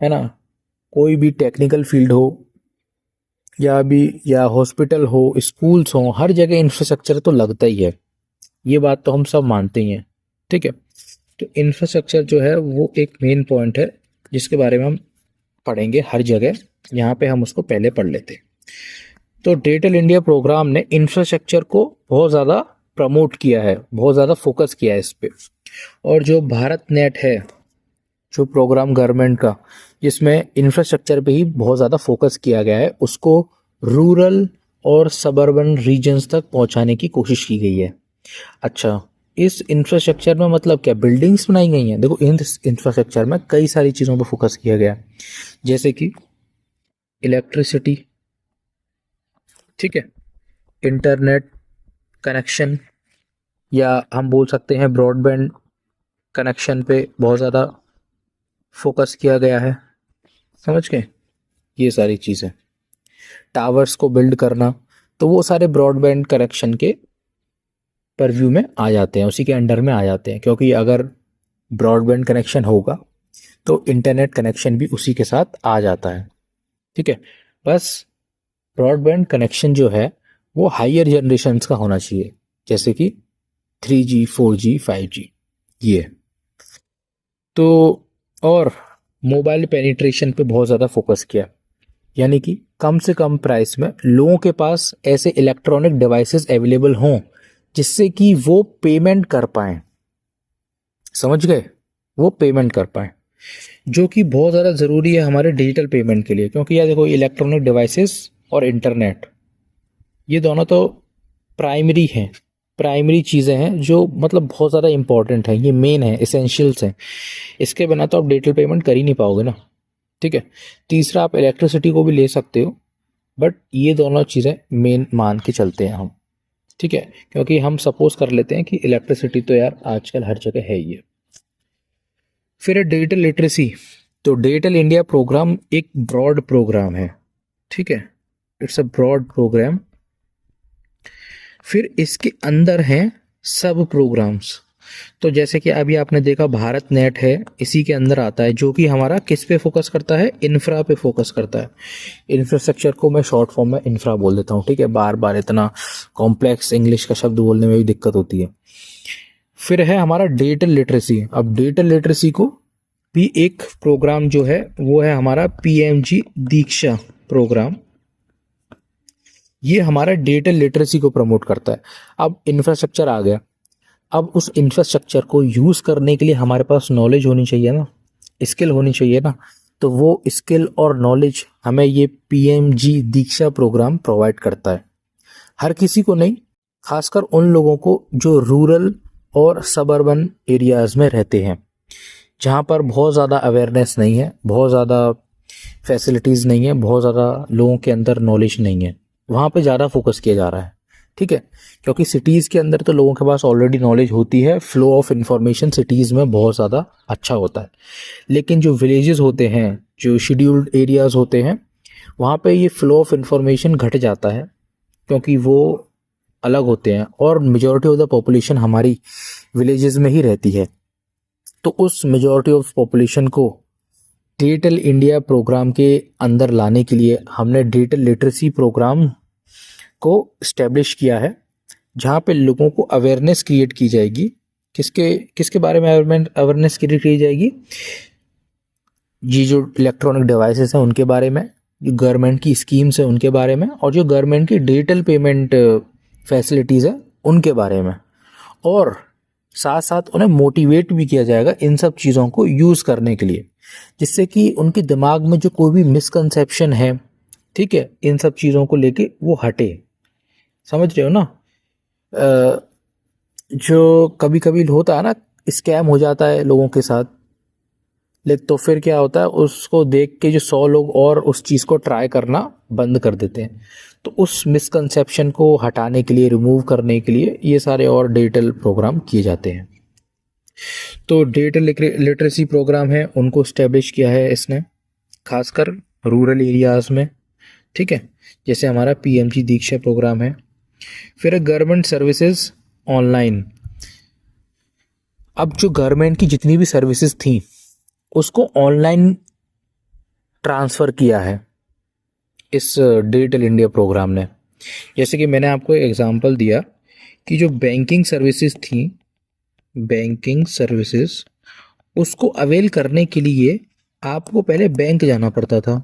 है ना, कोई भी टेक्निकल फील्ड हो, या हॉस्पिटल हो, स्कूल्स हो, हर जगह इंफ्रास्ट्रक्चर तो लगता ही है, ये बात तो हम सब मानते ही हैं। ठीक है, तो इंफ्रास्ट्रक्चर जो है वो एक मेन पॉइंट है जिसके बारे में हम पढ़ेंगे हर जगह। यहाँ पे हम उसको पहले पढ़ लेते हैं। तो डिजिटल इंडिया प्रोग्राम ने इंफ्रास्ट्रक्चर को बहुत ज़्यादा प्रमोट किया है, बहुत ज़्यादा फोकस किया है इस पे। और जो भारत नेट है, जो प्रोग्राम गवर्नमेंट का, जिसमें इंफ्रास्ट्रक्चर पे ही बहुत ज़्यादा फोकस किया गया है, उसको रूरल और सबर्बन रीजन्स तक पहुंचाने की कोशिश की गई है। अच्छा, इस इंफ्रास्ट्रक्चर में मतलब क्या बिल्डिंग्स बनाई गई हैं? देखो, इन इंफ्रास्ट्रक्चर में कई सारी चीज़ों पर फोकस किया गया है, जैसे कि इलेक्ट्रिसिटी, ठीक है, इंटरनेट कनेक्शन, या हम बोल सकते हैं ब्रॉडबैंड कनेक्शन पे बहुत ज़्यादा फोकस किया गया है। समझ गए? ये सारी चीज़ें, टावर्स को बिल्ड करना, तो वो सारे ब्रॉडबैंड कनेक्शन के परव्यू में आ जाते हैं, उसी के अंडर में आ जाते हैं, क्योंकि अगर ब्रॉडबैंड कनेक्शन होगा तो इंटरनेट कनेक्शन भी उसी के साथ आ जाता है। ठीक है, बस ब्रॉडबैंड कनेक्शन जो है वो हायर जनरेशन्स का होना चाहिए, जैसे कि 3G 4G 5G ये। तो और मोबाइल पेनिट्रेशन पे बहुत ज़्यादा फोकस किया, यानी कि कम से कम प्राइस में लोगों के पास ऐसे इलेक्ट्रॉनिक डिवाइसेस अवेलेबल हों जिससे कि वो पेमेंट कर पाएँ। समझ गए? वो पेमेंट कर पाएँ, जो कि बहुत ज़्यादा ज़रूरी है हमारे डिजिटल पेमेंट के लिए। क्योंकि यार देखो, इलेक्ट्रॉनिक डिवाइसेस और इंटरनेट, ये दोनों तो प्राइमरी हैं, प्राइमरी चीज़ें हैं जो मतलब बहुत ज़्यादा इंपॉर्टेंट हैं, ये मेन है, एसेंशियल्स हैं। इसके बिना तो आप डिजिटल पेमेंट कर ही नहीं पाओगे ना। ठीक है, तीसरा आप इलेक्ट्रिसिटी को भी ले सकते हो, बट ये दोनों चीज़ें मेन मान के चलते हैं हम। ठीक है, क्योंकि हम सपोज कर लेते हैं कि इलेक्ट्रिसिटी तो यार आजकल हर जगह है ही है। फिर है डिजिटल लिटरेसी। तो डिजिटल इंडिया प्रोग्राम एक ब्रॉड प्रोग्राम है, ठीक है, इट्स अ ब्रॉड प्रोग्राम। फिर इसके अंदर हैं सब प्रोग्राम्स। तो जैसे कि अभी आपने देखा भारत नेट है, इसी के अंदर आता है, जो कि हमारा किस पे फोकस करता है? इंफ्रा पे फोकस करता है। इंफ्रास्ट्रक्चर को मैं शॉर्ट फॉर्म में इंफ्रा बोल देता हूँ। ठीक है, बार बार इतना कॉम्प्लेक्स इंग्लिश का शब्द बोलने में भी दिक्कत होती है। फिर है हमारा डिजिटल लिटरेसी। अब डिजिटल लिटरेसी को भी एक प्रोग्राम जो है वो है हमारा PMG दीक्षा प्रोग्राम। ये हमारा डिजिटल लिटरेसी को प्रमोट करता है। अब इंफ्रास्ट्रक्चर आ गया, अब उस इंफ्रास्ट्रक्चर को यूज़ करने के लिए हमारे पास नॉलेज होनी चाहिए ना, स्किल होनी चाहिए ना। तो वो स्किल और नॉलेज हमें ये PMG दीक्षा प्रोग्राम प्रोवाइड करता है। हर किसी को नहीं, खासकर उन लोगों को जो रूरल और सबर्बन एरियाज़ में रहते हैं, जहाँ पर बहुत ज़्यादा अवेयरनेस नहीं है, बहुत ज़्यादा फैसिलिटीज़ नहीं है, बहुत ज़्यादा लोगों के अंदर नॉलेज नहीं है, वहाँ पे ज़्यादा फोकस किया जा रहा है। ठीक है, क्योंकि सिटीज़ के अंदर तो लोगों के पास ऑलरेडी नॉलेज होती है, फ्लो ऑफ इंफॉर्मेशन सिटीज़ में बहुत ज़्यादा अच्छा होता है। लेकिन जो विलेजेस होते हैं, जो शेड्यूल्ड एरियाज़ होते हैं, वहाँ पे ये फ्लो ऑफ इंफॉर्मेशन घट जाता है, क्योंकि वो अलग होते हैं और मेजॉरिटी ऑफ द पॉपुलेशन हमारी विलेजेस में ही रहती है। तो उस मेजॉरिटी ऑफ पॉपुलेशन को डिजिटल इंडिया प्रोग्राम के अंदर लाने के लिए हमने डिजिटल लिटरेसी प्रोग्राम को इस्टेब्लिश किया है, जहाँ पे लोगों को अवेयरनेस क्रिएट की जाएगी। किसके किसके बारे में अवेयरनेस क्रिएट की जाएगी? ये जो इलेक्ट्रॉनिक डिवाइसेस हैं उनके बारे में, जो गवर्नमेंट की स्कीम्स हैं उनके बारे में, और जो गवर्नमेंट की डिजिटल पेमेंट फैसिलिटीज़ है उनके बारे में। और साथ साथ उन्हें मोटिवेट भी किया जाएगा इन सब चीज़ों को यूज़ करने के लिए, जिससे कि उनके दिमाग में जो कोई भी मिसकंसेप्शन है, ठीक है, इन सब चीज़ों को लेके वो हटे। समझ रहे हो ना? जो कभी कभी होता है ना, स्कैम हो जाता है लोगों के साथ, लेकिन तो फिर क्या होता है, उसको देख के जो 100 लोग और उस चीज़ को ट्राई करना बंद कर देते हैं। तो उस मिसकंसेप्शन को हटाने के लिए, रिमूव करने के लिए ये सारे और डिजिटल प्रोग्राम किए जाते हैं। तो डिजिटल लिटरेसी प्रोग्राम है, उनको इस्टेब्लिश किया है इसने, खासकर रूरल एरियाज़ में। ठीक है, जैसे हमारा PMG दीक्षा प्रोग्राम है। फिर गवर्नमेंट सर्विसेज ऑनलाइन। अब जो गवर्नमेंट की जितनी भी सर्विसेज थी उसको ऑनलाइन ट्रांसफ़र किया है। इस डिजिटल इंडिया प्रोग्राम ने। जैसे कि मैंने आपको एक एग्जांपल दिया कि जो बैंकिंग सर्विसेज थी, बैंकिंग सर्विसेज, उसको अवेल करने के लिए आपको पहले बैंक जाना पड़ता था।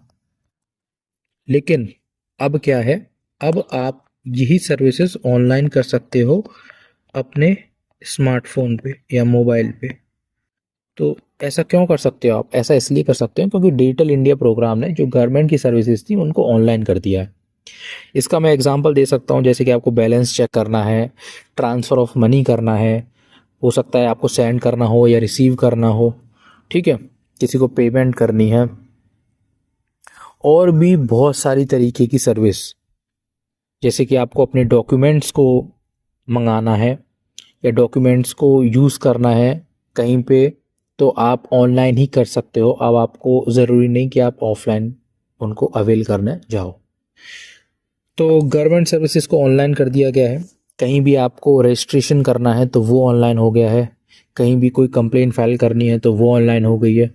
लेकिन अब क्या है, अब आप यही सर्विसेज ऑनलाइन कर सकते हो अपने स्मार्टफोन पे या मोबाइल पे। तो ऐसा क्यों कर सकते हो आप? ऐसा इसलिए कर सकते हो क्योंकि डिजिटल इंडिया प्रोग्राम ने जो गवर्नमेंट की सर्विसेज थी उनको ऑनलाइन कर दिया है। इसका मैं एग्जांपल दे सकता हूँ, जैसे कि आपको बैलेंस चेक करना है, ट्रांसफ़र ऑफ मनी करना है, हो सकता है आपको सेंड करना हो या रिसीव करना हो, ठीक है, किसी को पेमेंट करनी है, और भी बहुत सारी तरीके की सर्विस। जैसे कि आपको अपने डॉक्यूमेंट्स को मंगाना है या डॉक्यूमेंट्स को यूज़ करना है कहीं पे, तो आप ऑनलाइन ही कर सकते हो। अब आपको ज़रूरी नहीं कि आप ऑफलाइन उनको अवेल करने जाओ। तो गवर्नमेंट सर्विसेज को ऑनलाइन कर दिया गया है। कहीं भी आपको रजिस्ट्रेशन करना है तो वो ऑनलाइन हो गया है, कहीं भी कोई कंप्लेंट फाइल करनी है तो वो ऑनलाइन हो गई है,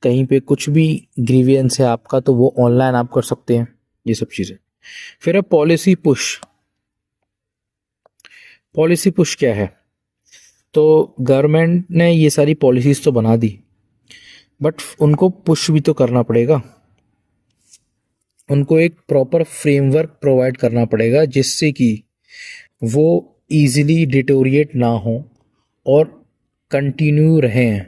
कहीं पे कुछ भी ग्रीवियंस है आपका तो वो ऑनलाइन आप कर सकते हैं, ये सब चीज़ें। फिर है पॉलिसी पुश। पॉलिसी पुश क्या है? तो गवर्नमेंट ने ये सारी पॉलिसीज़ तो बना दी, बट उनको पुश भी तो करना पड़ेगा। उनको एक प्रॉपर फ्रेमवर्क प्रोवाइड करना पड़ेगा जिससे कि वो इजीली डिटोरिएट ना हो और कंटिन्यू रहें।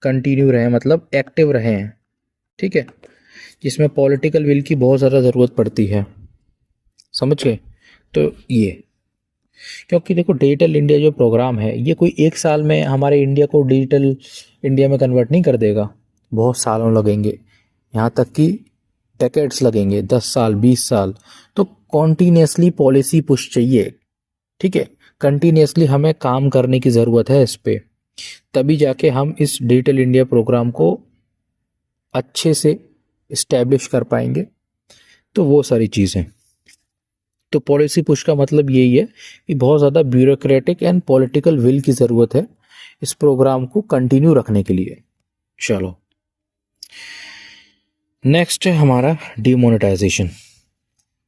कंटिन्यू रहें मतलब एक्टिव रहें, ठीक है, जिसमें पॉलिटिकल विल की बहुत ज़्यादा ज़रूरत पड़ती है, समझ गए? तो ये, क्योंकि देखो डिजिटल इंडिया जो प्रोग्राम है ये कोई एक साल में हमारे इंडिया को डिजिटल इंडिया में कन्वर्ट नहीं कर देगा, बहुत सालों लगेंगे, यहाँ तक कि डेकेड्स लगेंगे, 10 साल 20 साल। तो कॉन्टीन्यूसली पॉलिसी पुश चाहिए, ठीक है, कंटिन्यूसली हमें काम करने की ज़रूरत है इस पे, तभी जाके हम इस डिजिटल इंडिया प्रोग्राम को अच्छे से इस्टेब्लिश कर पाएंगे। तो वो सारी चीज़ें, तो पॉलिसी पुश का मतलब यही है कि बहुत ज़्यादा ब्यूरोक्रेटिक एंड पॉलिटिकल विल की ज़रूरत है इस प्रोग्राम को कंटिन्यू रखने के लिए। चलो नेक्स्ट है हमारा डीमोनेटाइजेशन।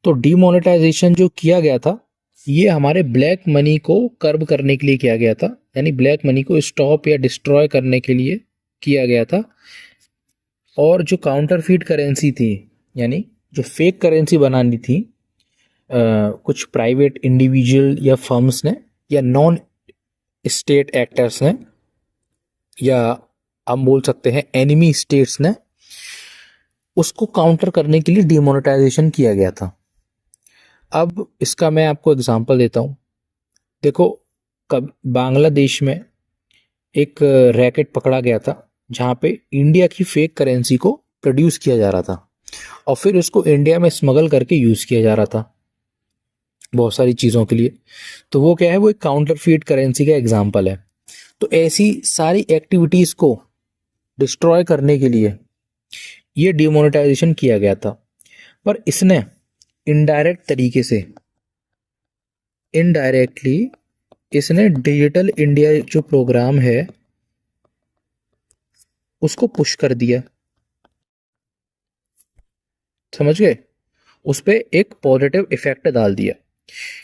तो डीमोनेटाइजेशन जो किया गया था ये हमारे ब्लैक मनी को कर्ब करने के लिए किया गया था, यानी ब्लैक मनी को स्टॉप या डिस्ट्रॉय करने के लिए किया गया था। और जो काउंटरफीट करेंसी थी, यानी जो फेक करेंसी बनानी थी, कुछ प्राइवेट इंडिविजुअल या फर्म्स ने या नॉन स्टेट एक्टर्स ने, या हम बोल सकते हैं एनिमी स्टेट्स ने, उसको काउंटर करने के लिए डिमोनेटाइजेशन किया गया था। अब इसका मैं आपको एग्जांपल देता हूँ। देखो, कब बांग्लादेश में एक रैकेट पकड़ा गया था जहाँ पे इंडिया की फेक करेंसी को प्रोड्यूस किया जा रहा था और फिर उसको इंडिया में स्मगल करके यूज़ किया जा रहा था बहुत सारी चीज़ों के लिए। तो वो क्या है, वो एक काउंटरफीट करेंसी का एग्जांपल है। तो ऐसी सारी एक्टिविटीज़ को डिस्ट्रॉय करने के लिए ये डिमोनेटाइजेशन किया गया था। पर इसने इनडायरेक्ट तरीके से, इनडायरेक्टली इसने डिजिटल इंडिया जो प्रोग्राम है उसको पुश कर दिया, समझ गए? उस पर एक पॉजिटिव इफेक्ट डाल दिया।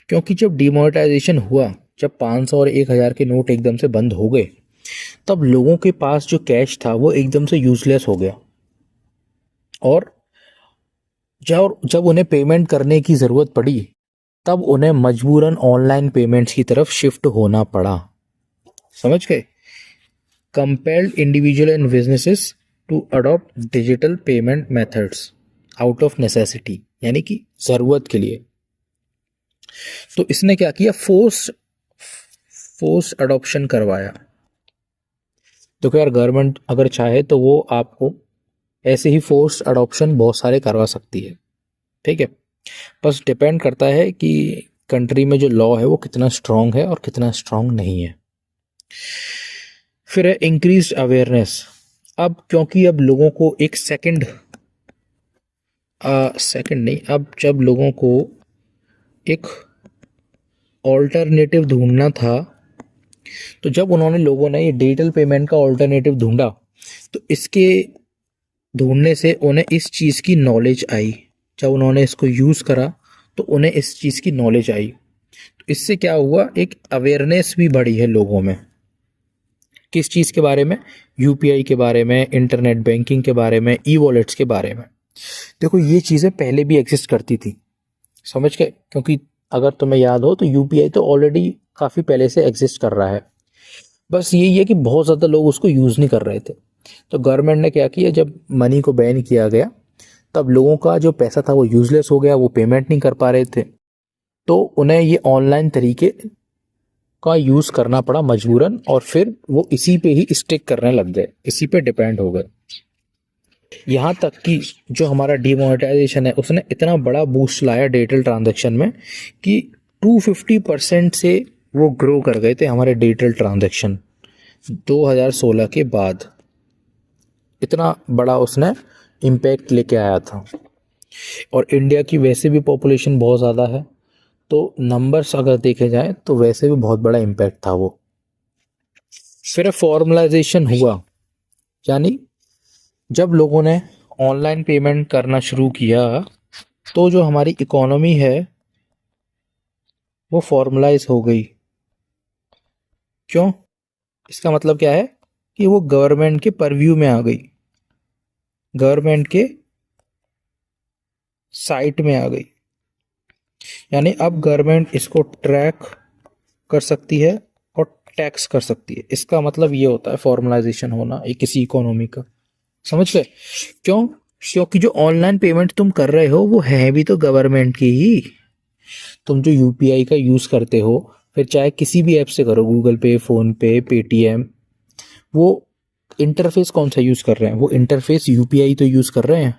क्योंकि जब डिमोनेटाइजेशन हुआ, जब 500 और 1000 के नोट एकदम से बंद हो गए, तब लोगों के पास जो कैश था वो एकदम से यूजलेस हो गया और जब उन्हें पेमेंट करने की ज़रूरत पड़ी तब उन्हें मजबूरन ऑनलाइन पेमेंट्स की तरफ शिफ्ट होना पड़ा, समझ गए? Compelled individual and businesses to adopt digital payment methods out of necessity, यानी कि ज़रूरत के लिए। तो इसने क्या किया, फोर्स अडॉप्शन करवाया। तो यार गवर्नमेंट अगर चाहे तो वो आपको ऐसे ही फोर्स अडॉप्शन बहुत सारे करवा सकती है, ठीक है, बस डिपेंड करता है कि कंट्री में जो लॉ है वो कितना स्ट्रांग है और कितना स्ट्रांग नहीं है। फिर है इंक्रीज्ड अवेयरनेस। अब क्योंकि अब लोगों को एक सेकंड नहीं, अब जब लोगों को एक ऑल्टरनेटिव ढूंढना था, तो जब लोगों ने ये डिजिटल पेमेंट का ऑल्टरनेटिव ढूंढा, तो इसके ढूंढने से उन्हें इस चीज़ की नॉलेज आई। जब उन्होंने इसको यूज़ करा तो उन्हें इस चीज़ की नॉलेज आई। तो इससे क्या हुआ, एक अवेयरनेस भी बढ़ी है लोगों में। किस चीज़ के बारे में? यूपीआई के बारे में, इंटरनेट बैंकिंग के बारे में, ई वॉलेट्स के बारे में। देखो ये चीज़ें पहले भी एग्जिस्ट करती थी, समझ गए? क्योंकि अगर तुम्हें याद हो तो यूपीआई तो ऑलरेडी काफ़ी पहले से एग्जिस्ट कर रहा है, बस यही है कि बहुत ज़्यादा लोग उसको यूज़ नहीं कर रहे थे। तो गवर्नमेंट ने क्या किया, जब मनी को बैन किया गया तब लोगों का जो पैसा था वो यूजलेस हो गया, वो पेमेंट नहीं कर पा रहे थे, तो उन्हें ये ऑनलाइन तरीके का यूज़ करना पड़ा मजबूरन, और फिर वो इसी पे ही स्टिक करने लग गए, इसी पे डिपेंड हो गए। यहाँ तक कि जो हमारा डिमोनेटाइजेशन है उसने इतना बड़ा बूस्ट लाया डिजिटल ट्रांजैक्शन में कि 250% से वो ग्रो कर गए थे हमारे डिजिटल ट्रांजैक्शन 2016 के बाद। इतना बड़ा उसने इम्पैक्ट लेके आया था। और इंडिया की वैसे भी पॉपुलेशन बहुत ज़्यादा है, तो नंबर्स अगर देखे जाए तो वैसे भी बहुत बड़ा इम्पैक्ट था वो। फिर फॉर्मलाइजेशन हुआ, यानी जब लोगों ने ऑनलाइन पेमेंट करना शुरू किया तो जो हमारी इकोनॉमी है वो फॉर्मलाइज हो गई। क्यों? इसका मतलब क्या है कि वो गवर्नमेंट के परव्यू में आ गई, गवर्नमेंट के साइट में आ गई। यानी अब गवर्नमेंट इसको ट्रैक कर सकती है और टैक्स कर सकती है। इसका मतलब ये होता है फॉर्मलाइजेशन होना एक किसी इकोनॉमी का, समझ गए? क्यों? क्योंकि जो ऑनलाइन पेमेंट तुम कर रहे हो वो है भी तो गवर्नमेंट की ही। तुम जो यूपीआई का यूज़ करते हो, फिर चाहे किसी भी ऐप से करो, गूगल पे, फ़ोन पे, पेटीएम, वो इंटरफेस कौन सा यूज़ कर रहे हैं? वो इंटरफेस यूपीआई तो यूज़ कर रहे हैं।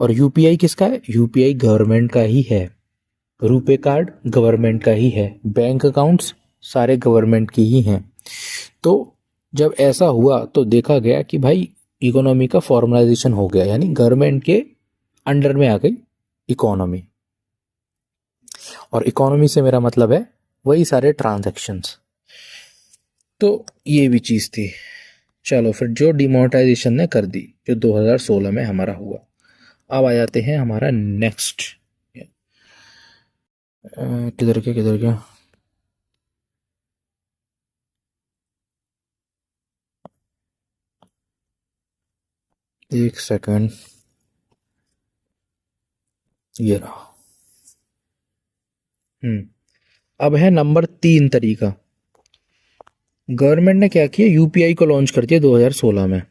और यूपीआई किसका है? यूपीआई गवर्नमेंट का ही है। रुपे कार्ड गवर्नमेंट का ही है। बैंक अकाउंट्स सारे गवर्नमेंट की ही हैं। तो जब ऐसा हुआ तो देखा गया कि भाई इकोनॉमी का फॉर्मलाइजेशन हो गया, यानी गवर्नमेंट के अंडर में आ गई इकोनॉमी। और इकोनॉमी से मेरा मतलब है वही सारे ट्रांजैक्शंस। तो ये भी चीज़ थी। चलो फिर जो डिमोनेटाइजेशन ने कर दी जो 2016 में हमारा हुआ, अब आ जाते हैं हमारा नेक्स्ट। किधर गया? एक सेकंड, ये रहा। अब है नंबर 3 तरीका। गवर्नमेंट ने क्या किया, यूपीआई को लॉन्च कर दिया 2016 में।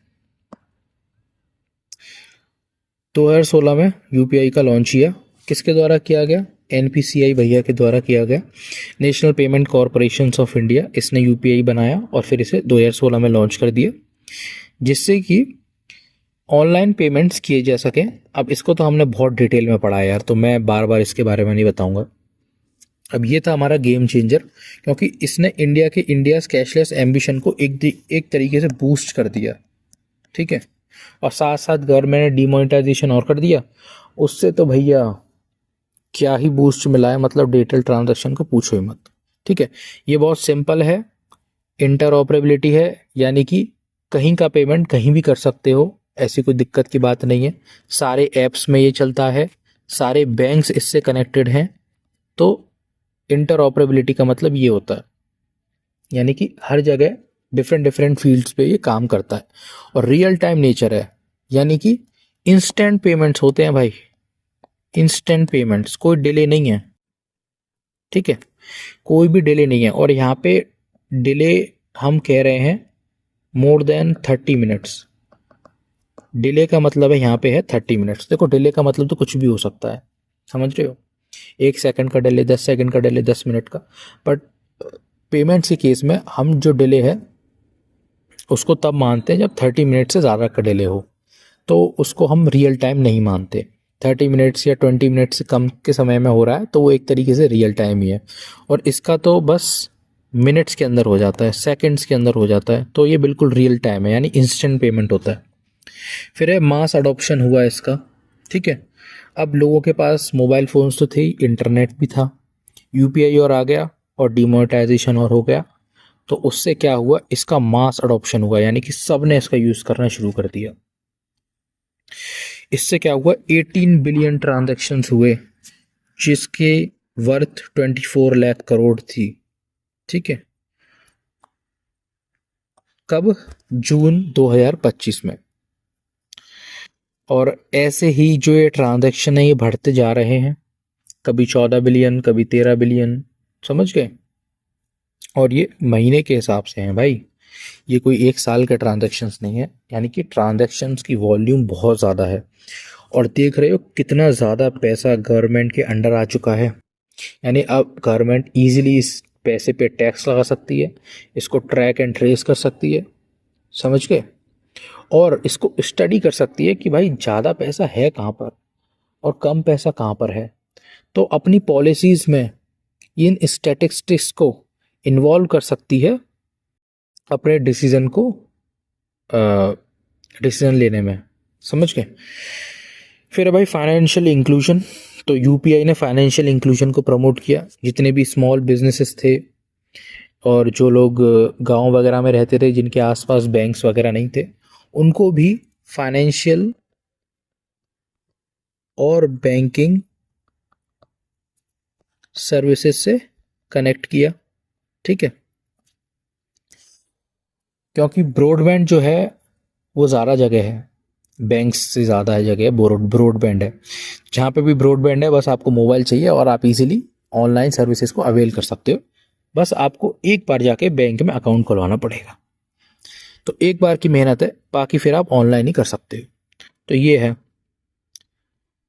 2016 में यूपीआई का लॉन्च किया, किसके द्वारा किया गया? एनपीसीआई भैया के द्वारा किया गया, national payment corporation of India. इसने यूपीआई बनाया और फिर इसे 2016 में लॉन्च कर दिया, जिससे कि ऑनलाइन पेमेंट्स किए जा सके। अब इसको तो हमने बहुत डिटेल में पढ़ा है यार, तो मैं बार बार इसके बारे में नहीं बताऊंगा। अब ये था हमारा गेम चेंजर, क्योंकि इसने इंडियाज़ कैशलेस एम्बिशन को एक तरीके से बूस्ट कर दिया, ठीक है। और साथ साथ गवर्नमेंट ने डिमोनेटाइजेशन और कर दिया, उससे तो भैया क्या ही बूस्ट मिला है, मतलब डिजिटल ट्रांजैक्शन को पूछो ही मत, ठीक है। ये बहुत सिंपल है, इंटरऑपरेबिलिटी है, यानी कि कहीं का पेमेंट कहीं भी कर सकते हो, ऐसी कोई दिक्कत की बात नहीं है। सारे ऐप्स में ये चलता है, सारे बैंक्स इससे कनेक्टेड हैं। तो इंटरऑपरेबिलिटी का मतलब ये होता है, यानी कि हर जगह डिफरेंट फील्ड्स पे ये काम करता है। और रियल टाइम नेचर है, यानी कि इंस्टेंट पेमेंट्स होते हैं भाई, इंस्टेंट पेमेंट्स, कोई डिले नहीं है, ठीक है, कोई भी डिले नहीं है। और यहाँ पे डिले हम कह रहे हैं मोर देन 30 मिनट्स। डिले का मतलब है यहाँ पे है 30 मिनट्स। देखो डिले का मतलब तो कुछ भी हो सकता है, समझ रहे हो? 1 सेकंड का डिले, 10 सेकंड का डिले, 10 मिनट का। बट पेमेंट्स के केस में हम जो डिले है उसको तब मानते हैं जब 30 मिनट से ज़्यादा का डिले हो, तो उसको हम रियल टाइम नहीं मानते। 30 मिनट्स या 20 मिनट से कम के समय में हो रहा है तो वो एक तरीके से रियल टाइम ही है। और इसका तो बस मिनट्स के अंदर हो जाता है, सेकंड्स के अंदर हो जाता है, तो ये बिल्कुल रियल टाइम है, यानी इंस्टेंट पेमेंट होता है। फिर है मास अडॉप्शन हुआ इसका, ठीक है। अब लोगों के पास मोबाइल फ़ोन्स तो थे ही, इंटरनेट भी था, यूपीआई और आ गया और डिमोनेटाइजेशन और हो गया। तो उससे क्या हुआ, इसका मास अडॉप्शन हुआ, यानी कि सब ने इसका यूज़ करना शुरू कर दिया। इससे क्या हुआ, 18 बिलियन ट्रांजैक्शंस हुए, जिसके वर्थ 24 लाख करोड़ थी। ठीक है, कब, जून 2025 में। और ऐसे ही जो ये ट्रांजैक्शन है ये बढ़ते जा रहे हैं, कभी 14 बिलियन, कभी 13 बिलियन, समझ गए। और ये महीने के हिसाब से हैं भाई, ये कोई एक साल के ट्रांजैक्शंस नहीं है, यानी कि ट्रांजैक्शंस की वॉल्यूम बहुत ज़्यादा है। और देख रहे हो कितना ज़्यादा पैसा गवर्नमेंट के अंडर आ चुका है, यानी अब गवर्नमेंट इजीली इस पैसे पे टैक्स लगा सकती है, इसको ट्रैक एंड ट्रेस कर सकती है, समझ गए। और इसको स्टडी कर सकती है कि भाई ज़्यादा पैसा है कहाँ पर और कम पैसा कहाँ पर है। तो अपनी पॉलिसीज़ में इन स्टैटिस्टिक्स को इन्वॉल्व कर सकती है अपने डिसीजन लेने में, समझ गए। फिर भाई फाइनेंशियल इंक्लूजन, तो यूपीआई ने फाइनेंशियल इंक्लूजन को प्रमोट किया। जितने भी स्मॉल बिजनेसेस थे और जो लोग गांव वगैरह में रहते थे जिनके आसपास बैंक्स वगैरह नहीं थे, उनको भी फाइनेंशियल और बैंकिंग सर्विसेज से कनेक्ट किया। ठीक है, क्योंकि ब्रॉडबैंड जो है वो ज़्यादा जगह है, बैंक्स से ज़्यादा जगह ब्रॉडबैंड है। जहाँ पे भी ब्रॉडबैंड है बस आपको मोबाइल चाहिए और आप इजीली ऑनलाइन सर्विसेज को अवेल कर सकते हो। बस आपको एक बार जाके बैंक में अकाउंट खुलवाना पड़ेगा, तो एक बार की मेहनत है, बाकी फिर आप ऑनलाइन ही कर सकते हो। तो ये है,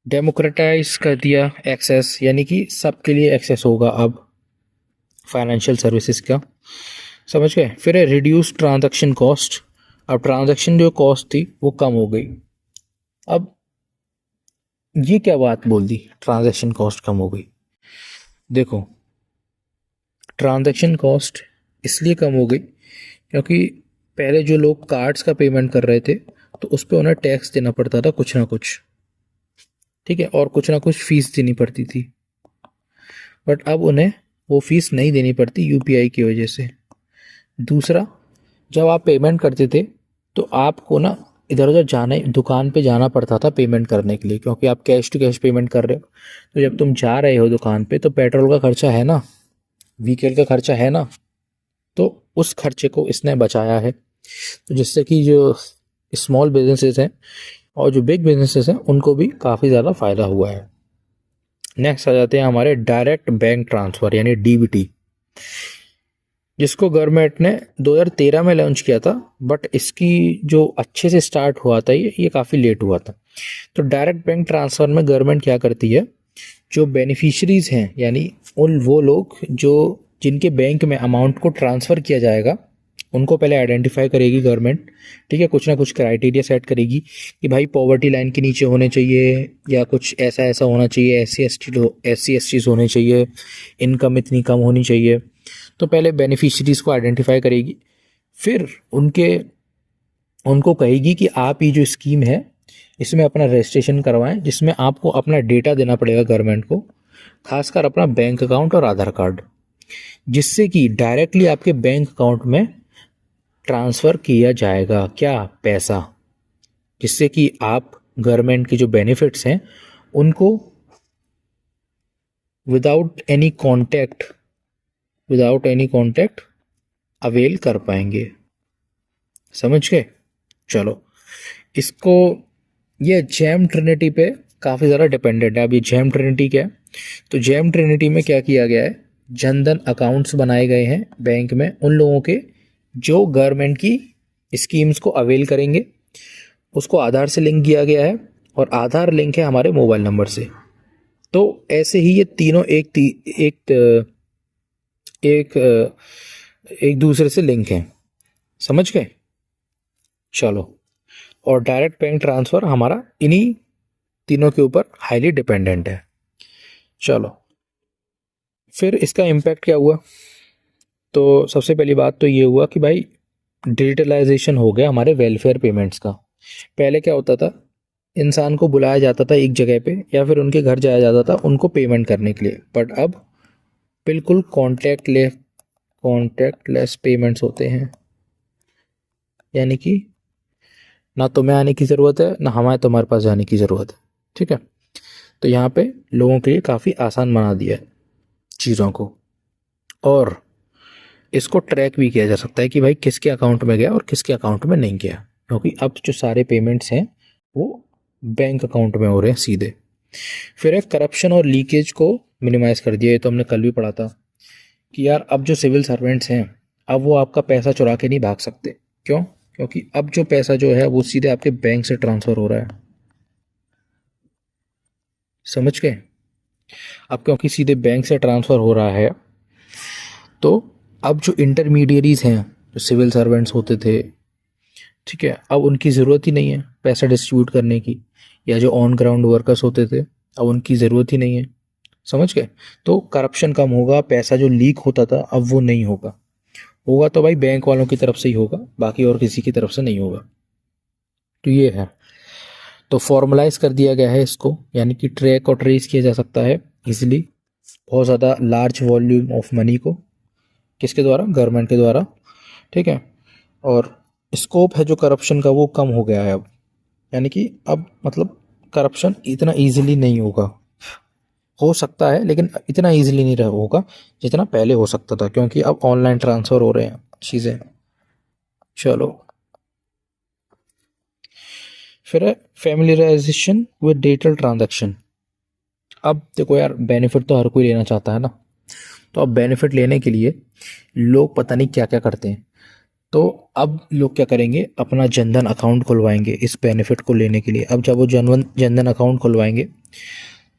डेमोक्रेटाइज कर दिया एक्सेस, यानी कि सबके लिए एक्सेस होगा अब फाइनेंशियल सर्विसेज का, समझ गए। फिर है रिड्यूस ट्रांजैक्शन कॉस्ट, अब ट्रांजैक्शन जो कॉस्ट थी वो कम हो गई। अब ये क्या बात बोल दी, ट्रांजैक्शन कॉस्ट कम हो गई। देखो, ट्रांजैक्शन कॉस्ट इसलिए कम हो गई क्योंकि पहले जो लोग कार्ड्स का पेमेंट कर रहे थे तो उस पर उन्हें टैक्स देना पड़ता था कुछ ना कुछ, ठीक है, और कुछ ना कुछ फीस देनी पड़ती थी। बट अब उन्हें वो फीस नहीं देनी पड़ती यूपीआई की वजह से। दूसरा, जब आप पेमेंट करते थे तो आपको ना इधर उधर जाने, दुकान पे जाना पड़ता था पेमेंट करने के लिए, क्योंकि आप कैश टू कैश पेमेंट कर रहे हो। तो जब तुम जा रहे हो दुकान पे तो पेट्रोल का खर्चा है ना, व्हीकल का खर्चा है ना, तो उस खर्चे को इसने बचाया है। तो जिससे कि जो स्मॉल बिजनेसेस हैं और जो बिग बिजनेसेस हैं उनको भी काफ़ी ज़्यादा फ़ायदा हुआ है। नेक्स्ट आ जाते हैं हमारे डायरेक्ट बैंक ट्रांसफ़र यानी डीबीटी, जिसको गवर्नमेंट ने 2013 में लॉन्च किया था, बट इसकी जो अच्छे से स्टार्ट हुआ था ये काफ़ी लेट हुआ था। तो डायरेक्ट बैंक ट्रांसफ़र में गवर्नमेंट क्या करती है, जो बेनिफिशरीज़ हैं यानी वो लोग जो जिनके बैंक में अमाउंट को ट्रांसफ़र किया जाएगा उनको पहले आइडेंटिफाई करेगी गवर्नमेंट, ठीक है। कुछ ना कुछ क्राइटेरिया सेट करेगी कि भाई पॉवर्टी लाइन के नीचे होने चाहिए या कुछ ऐसा ऐसा होना चाहिए, SC STs होने चाहिए, इनकम इतनी कम होनी चाहिए। तो पहले बेनिफिशरीज़ को आइडेंटिफाई करेगी, फिर उनको कहेगी कि आप ये जो स्कीम है इसमें अपना रजिस्ट्रेशन करवाएं, जिसमें आपको अपना डेटा देना पड़ेगा गवर्नमेंट को, खासकर अपना बैंक अकाउंट और आधार कार्ड, जिससे कि डायरेक्टली आपके बैंक अकाउंट में ट्रांसफ़र किया जाएगा क्या, पैसा, जिससे कि आप गवर्नमेंट के जो बेनिफिट्स हैं उनको विदाउट एनी कॉन्टैक्ट अवेल कर पाएंगे, समझ गए। चलो, इसको ये जेम ट्रिनिटी पे काफ़ी ज़्यादा डिपेंडेंट है। अब ये जेम ट्रिनिटी क्या है, तो जेम ट्रिनिटी में क्या किया गया है, जनधन अकाउंट्स बनाए गए हैं बैंक में उन लोगों के जो गवर्नमेंट की स्कीम्स को अवेल करेंगे। उसको आधार से लिंक किया गया है और आधार लिंक है हमारे मोबाइल नंबर से। तो ऐसे ही ये तीनों एक दूसरे से लिंक हैं, समझ गए। चलो, और डायरेक्ट बैंक ट्रांसफ़र हमारा इन्हीं तीनों के ऊपर हाईली डिपेंडेंट है। चलो, फिर इसका इम्पैक्ट क्या हुआ, तो सबसे पहली बात तो ये हुआ कि भाई डिजिटलाइजेशन हो गया हमारे वेलफेयर पेमेंट्स का। पहले क्या होता था, इंसान को बुलाया जाता था एक जगह पे या फिर उनके घर जाया जाता था उनको पेमेंट करने के लिए, बट अब बिल्कुल कॉन्टैक्टलेस पेमेंट्स होते हैं, यानी कि ना तुम्हें आने की ज़रूरत है ना हमारे तुम्हारे पास जाने की ज़रूरत है। ठीक है, तो यहाँ पे लोगों के लिए काफ़ी आसान बना दिया है चीज़ों को, और इसको ट्रैक भी किया जा सकता है कि भाई किसके अकाउंट में गया और किसके अकाउंट में नहीं गया, क्योंकि अब जो सारे पेमेंट्स हैं वो बैंक अकाउंट में हो रहे हैं सीधे। फिर है करप्शन और लीकेज को मिनिमाइज कर दिया। ये तो हमने कल भी पढ़ा था कि यार अब जो सिविल सर्वेंट्स हैं अब वो आपका पैसा चुरा के नहीं भाग सकते। क्यों? क्योंकि अब जो पैसा जो है वो सीधे आपके बैंक से ट्रांसफ़र हो रहा है। समझ गए? अब क्योंकि सीधे बैंक से ट्रांसफ़र हो रहा है तो अब जो इंटरमीडियरीज हैं, जो सिविल सर्वेंट्स होते थे, ठीक है, अब उनकी ज़रूरत ही नहीं है पैसा डिस्ट्रीब्यूट करने की, या जो ऑन ग्राउंड वर्कर्स होते थे अब उनकी ज़रूरत ही नहीं है। समझ गए? तो करप्शन कम होगा, पैसा जो लीक होता था अब वो नहीं होगा। होगा तो भाई बैंक वालों की तरफ से ही होगा, बाकी और किसी की तरफ से नहीं होगा। तो ये है, तो फॉर्मलाइज कर दिया गया है इसको, यानी कि ट्रैक और ट्रेस किया जा सकता है इजीली बहुत ज़्यादा लार्ज वॉल्यूम ऑफ मनी को। किसके द्वारा? गवर्नमेंट के द्वारा। ठीक है, और स्कोप है जो करप्शन का वो कम हो गया है अब, यानी कि अब मतलब करप्शन इतना इजीली नहीं होगा, हो सकता है लेकिन इतना इजीली नहीं रह होगा जितना पहले हो सकता था, क्योंकि अब ऑनलाइन ट्रांसफ़र हो रहे हैं चीज़ें। चलो, फिर है फैमिलियराइजेशन विद डिजिटल ट्रांजैक्शन। अब देखो यार, बेनिफिट तो हर कोई लेना चाहता है ना, तो अब बेनिफिट लेने के लिए लोग पता नहीं क्या क्या करते हैं। तो अब लोग क्या करेंगे, अपना जनधन अकाउंट खुलवाएंगे इस बेनिफिट को लेने के लिए। अब जब वो जनधन अकाउंट खुलवाएंगे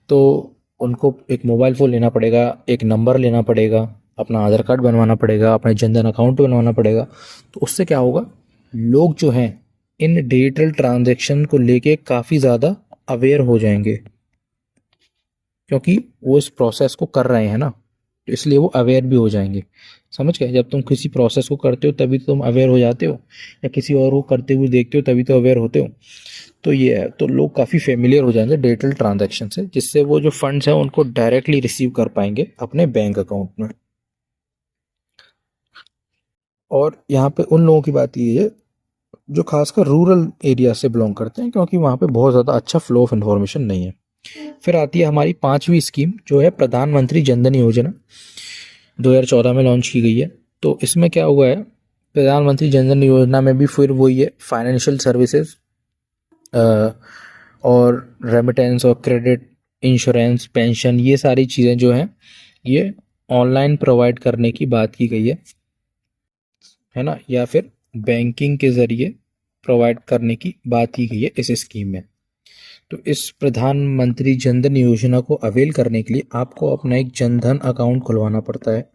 तो उनको एक मोबाइल फ़ोन लेना पड़ेगा, एक नंबर लेना पड़ेगा, अपना आधार कार्ड बनवाना पड़ेगा, अपना जनधन अकाउंट बनवाना पड़ेगा। तो उससे क्या होगा, लोग जो हैं इन डिजिटल ट्रांजैक्शन को लेके काफ़ी ज़्यादा अवेयर हो जाएंगे, क्योंकि वो इस प्रोसेस को कर रहे हैं ना, तो इसलिए वो अवेयर भी हो जाएंगे। समझ गए? जब तुम किसी प्रोसेस को करते हो तभी तो तुम अवेयर हो जाते हो, या किसी और को करते हुए देखते हो तभी तो अवेयर होते हो। तो ये है, तो लोग काफ़ी फेमिलियर हो जाएंगे डिजिटल ट्रांजैक्शन से, जिससे वो जो फंड्स हैं उनको डायरेक्टली रिसीव कर पाएंगे अपने बैंक अकाउंट में। और यहाँ पे उन लोगों की बात ये है जो खासकर रूरल एरिया से बिलोंग करते हैं, क्योंकि वहाँ पे बहुत ज़्यादा अच्छा फ्लो ऑफ इन्फॉर्मेशन नहीं है। फिर आती है हमारी पांचवी स्कीम, जो है प्रधानमंत्री जनधन योजना, 2014 में लॉन्च की गई है। तो इसमें क्या हुआ है, प्रधानमंत्री जनधन योजना में भी फिर वही है, फाइनेंशियल सर्विसेज और रेमिटेंस और क्रेडिट, इंश्योरेंस, पेंशन, ये सारी चीज़ें जो हैं ये ऑनलाइन प्रोवाइड करने की बात की गई है ना, या फिर बैंकिंग के ज़रिए प्रोवाइड करने की बात की गई है इस स्कीम में। तो इस प्रधानमंत्री जनधन योजना को अवेल करने के लिए आपको अपना एक जनधन अकाउंट खुलवाना पड़ता है,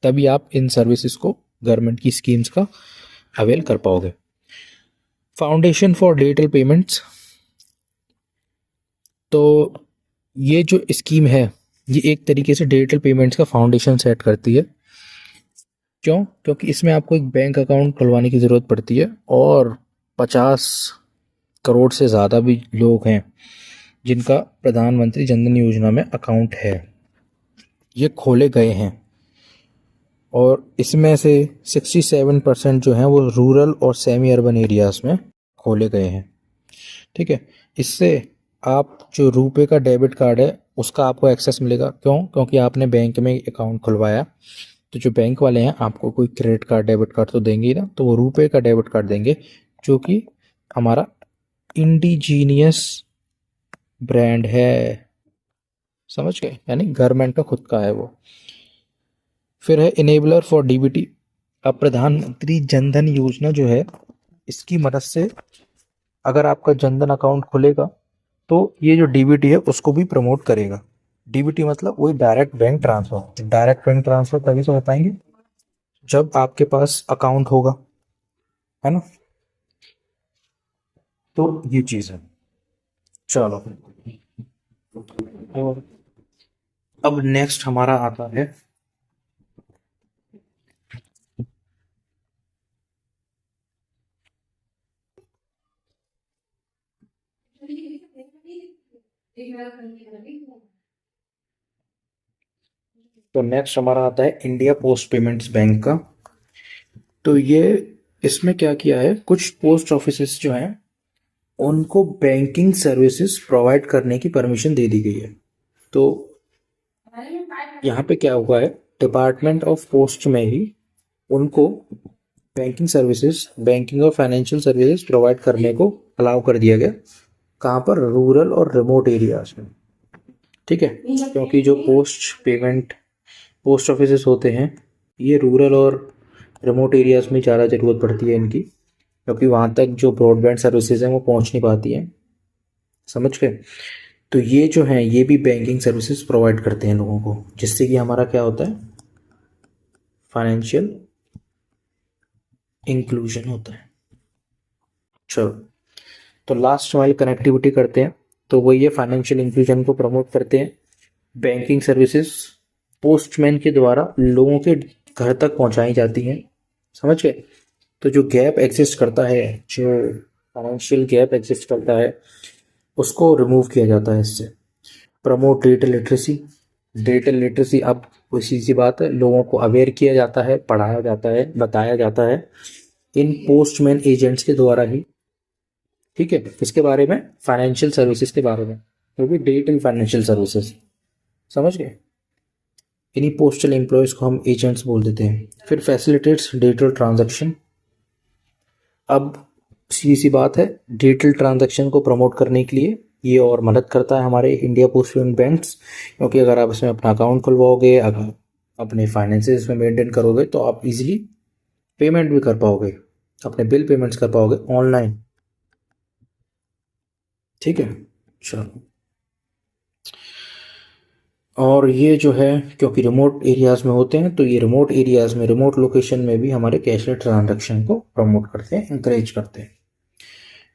तभी आप इन सर्विसेज को, गवर्नमेंट की स्कीम्स का अवेल कर पाओगे। फाउंडेशन फॉर डिजिटल पेमेंट्स, तो ये जो स्कीम है ये एक तरीके से डिजिटल पेमेंट्स का फाउंडेशन सेट करती है। क्यों? क्योंकि इसमें आपको एक बैंक अकाउंट खुलवाने की ज़रूरत पड़ती है, और 50 करोड़ से ज़्यादा भी लोग हैं जिनका प्रधानमंत्री जनधन योजना में अकाउंट है, ये खोले गए हैं। और इसमें से 67% जो हैं वो रूरल और सेमी अर्बन एरियाज़ में खोले गए हैं। ठीक है, इससे आप जो रुपए का डेबिट कार्ड है उसका आपको एक्सेस मिलेगा। क्यों? क्योंकि आपने बैंक में अकाउंट खुलवाया, तो जो बैंक वाले हैं आपको कोई क्रेडिट कार्ड डेबिट कार्ड तो देंगे ही ना, तो वो रुपए का डेबिट कार्ड देंगे, जो कि हमारा इंडिजीनियस ब्रांड है। समझ गए? यानी गवर्नमेंट का खुद का है वो। फिर है इनेबलर फॉर डीबीटी। अब प्रधानमंत्री जनधन योजना जो है, इसकी मदद से अगर आपका जनधन अकाउंट खुलेगा तो ये जो डीबीटी है उसको भी प्रमोट करेगा। डीबीटी मतलब वही direct bank transfer. Direct bank transfer तभी से हो पाएंगे जब आपके पास अकाउंट होगा, है ना। तो ये चीज़ है। चलो, और अब नेक्स्ट हमारा आता है तो नेक्स्ट हमारा आता है इंडिया पोस्ट पेमेंट्स बैंक का। तो ये इसमें क्या किया है, कुछ पोस्ट ऑफिसेस जो हैं उनको बैंकिंग सर्विसेज प्रोवाइड करने की परमिशन दे दी गई है। तो यहाँ पे क्या हुआ है, डिपार्टमेंट ऑफ पोस्ट में ही उनको बैंकिंग सर्विसेज, बैंकिंग और फाइनेंशियल सर्विसेज प्रोवाइड करने को अलाउ कर दिया गया। कहाँ पर, रूरल और रिमोट एरियाज में। ठीक है, क्योंकि जो पोस्ट ऑफिसेस होते हैं ये रूरल और रिमोट एरियाज में ज़्यादा ज़रूरत पड़ती है इनकी, क्योंकि वहाँ तक जो ब्रॉडबैंड सर्विसेज हैं वो पहुँच नहीं पाती हैं। समझ गए। तो ये जो हैं ये भी बैंकिंग सर्विसेज प्रोवाइड करते हैं लोगों को, जिससे कि हमारा क्या होता है, फाइनेंशियल इंक्लूजन होता है। चलो, तो लास्ट माइल कनेक्टिविटी करते हैं। तो वो ये फाइनेंशियल इंक्लूजन को प्रमोट करते हैं। बैंकिंग सर्विसेज पोस्टमैन के द्वारा लोगों के घर तक पहुंचाई जाती हैं। समझ गए। तो जो गैप एग्जिस्ट करता है, जो फाइनेंशियल गैप एग्जिस्ट करता है, उसको रिमूव किया जाता है इससे। Promote digital literacy. Digital literacy, अब उसी सी बात है, लोगों को अवेयर किया जाता है, पढ़ाया जाता है, बताया जाता है इन पोस्टमैन एजेंट्स के द्वारा ही। ठीक है, किसके बारे में, फाइनेंशियल सर्विसेज के बारे में, क्योंकि डिजिटल फाइनेंशियल सर्विसेज। समझ गए। इन्हीं पोस्टल एम्प्लॉयज़ को हम एजेंट्स बोल देते हैं। फिर फैसिलिटेट्स डिजिटल ट्रांजैक्शन। अब सीधी सी बात है, डिजिटल ट्रांजैक्शन को प्रमोट करने के लिए ये और मदद करता है हमारे इंडिया पोस्ट पेमेंट बैंक्स, क्योंकि अगर आप इसमें अपना अकाउंट खुलवाओगे, अगर अपने फाइनेंसेस में मेंटेन करोगे, तो आप इजीली पेमेंट भी कर पाओगे, अपने बिल पेमेंट्स कर पाओगे ऑनलाइन। ठीक है, चलो। और ये जो है, क्योंकि रिमोट एरियाज़ में होते हैं, तो ये रिमोट एरियाज़ में, रिमोट लोकेशन में भी हमारे कैशलेस ट्रांजैक्शन को प्रमोट करते हैं, इंकरेज करते हैं।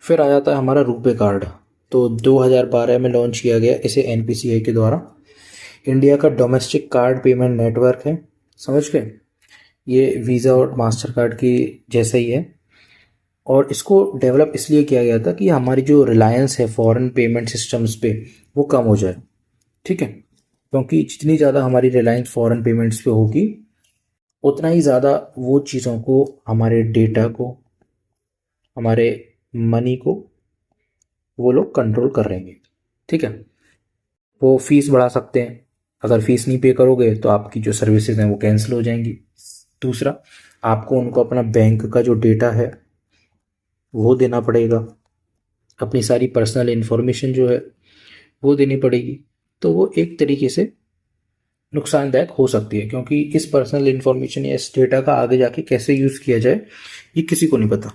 फिर आ जाता है हमारा रुपे कार्ड। तो 2012 में लॉन्च किया गया इसे एनपीसीआई के द्वारा। इंडिया का डोमेस्टिक कार्ड पेमेंट नेटवर्क है। समझ गए। ये वीज़ा और मास्टर कार्ड की जैसा ही है, और इसको डेवलप इसलिए किया गया था कि हमारी जो रिलायंस है फॉरेन पेमेंट सिस्टम्स पे, वो कम हो जाए। ठीक है, क्योंकि जितनी ज़्यादा हमारी रिलायंस फॉरेन पेमेंट्स पे होगी, उतना ही ज़्यादा वो चीज़ों को, हमारे डेटा को, हमारे मनी को वो लोग कंट्रोल कर रहेंगे। ठीक है, वो फीस बढ़ा सकते हैं। अगर फीस नहीं पे करोगे तो आपकी जो सर्विसेज हैं वो कैंसिल हो जाएंगी। दूसरा, आपको उनको अपना बैंक का जो डेटा है वो देना पड़ेगा, अपनी सारी पर्सनल इन्फॉर्मेशन जो है वो देनी पड़ेगी। तो वो एक तरीके से नुकसानदायक हो सकती है, क्योंकि इस पर्सनल इन्फॉर्मेशन या इस डेटा का आगे जाके कैसे यूज़ किया जाए ये किसी को नहीं पता।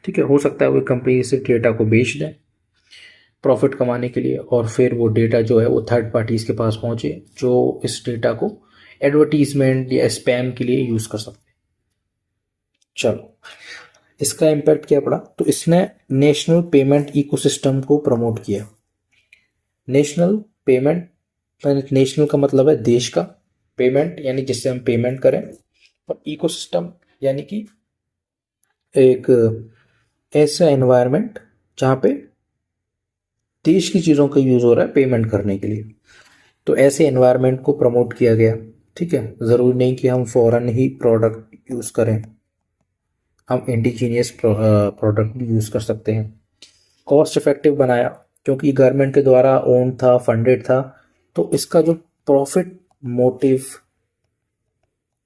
ठीक है, हो सकता है वो कंपनी इस डेटा को बेच दें प्रॉफिट कमाने के लिए, और फिर वो डेटा जो है वो थर्ड पार्टीज़ के पास पहुंचे, जो इस डेटा को एडवर्टीजमेंट या स्पैम के लिए यूज़ कर सकते हैं। चलो, इसका इम्पैक्ट क्या पड़ा, तो इसने नेशनल पेमेंट इकोसिस्टम को प्रमोट किया। नेशनल पेमेंट, नेशनल का मतलब है देश का, पेमेंट यानी जिससे हम पेमेंट करें, और इकोसिस्टम यानी कि एक ऐसा एनवायरनमेंट जहाँ पे देश की चीज़ों का यूज़ हो रहा है पेमेंट करने के लिए। तो ऐसे एनवायरनमेंट को प्रमोट किया गया। ठीक है, ज़रूरी नहीं कि हम फॉरेन ही प्रोडक्ट यूज़ करें, हम इंडिजीनियस प्रोडक्ट भी यूज़ कर सकते हैं। कॉस्ट इफेक्टिव बनाया, क्योंकि गवर्नमेंट के द्वारा ओन था, फंडेड था, तो इसका जो प्रॉफिट मोटिव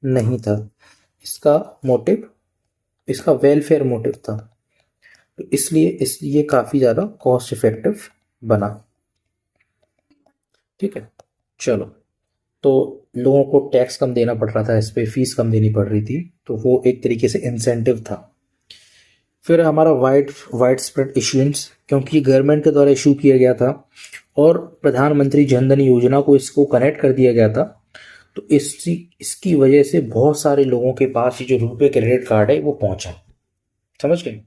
नहीं था, इसका मोटिव, इसका वेलफेयर मोटिव था, तो इसलिए काफ़ी ज़्यादा कॉस्ट इफेक्टिव बना। ठीक है, चलो। तो लोगों को टैक्स कम देना पड़ रहा था, इस पर फीस कम देनी पड़ रही थी, तो वो एक तरीके से इंसेंटिव था। फिर हमारा वाइड स्प्रेड इश्यूएंस, क्योंकि गवर्नमेंट के द्वारा इशू किया गया था और प्रधानमंत्री जन धन योजना को इसको कनेक्ट कर दिया गया था, तो इसकी वजह से बहुत सारे लोगों के पास ये जो रुपे क्रेडिट कार्ड है वो पहुंचा। समझ गए।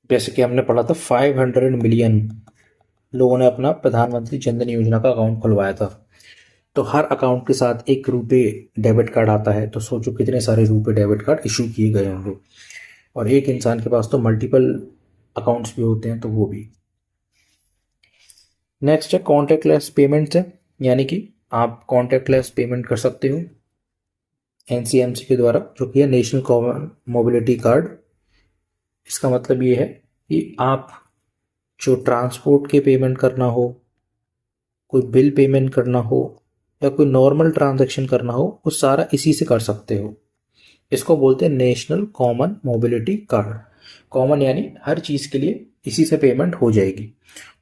जैसे कि हमने पढ़ा था 500 मिलियन लोगों ने अपना प्रधानमंत्री जन धन योजना का अकाउंट खुलवाया था। तो हर अकाउंट के साथ एक रुपे डेबिट कार्ड आता है, तो सोचो कितने सारे रुपे डेबिट कार्ड इशू किए गए होंगे, और एक इंसान के पास तो मल्टीपल अकाउंट्स भी होते हैं, तो वो भी। नेक्स्ट है कॉन्टैक्टलेस पेमेंट्स है, यानी कि आप कॉन्टैक्टलेस पेमेंट कर सकते हो। एनसीएमसी के द्वारा, जो कि है नेशनल कॉमन मोबिलिटी कार्ड। इसका मतलब ये है कि आप जो ट्रांसपोर्ट के पेमेंट करना हो, कोई बिल पेमेंट करना हो या कोई नॉर्मल ट्रांजैक्शन करना हो, वो सारा इसी से कर सकते हो। इसको बोलते हैं national common mobility card. Common यानी हर चीज़ के लिए इसी से पेमेंट हो जाएगी,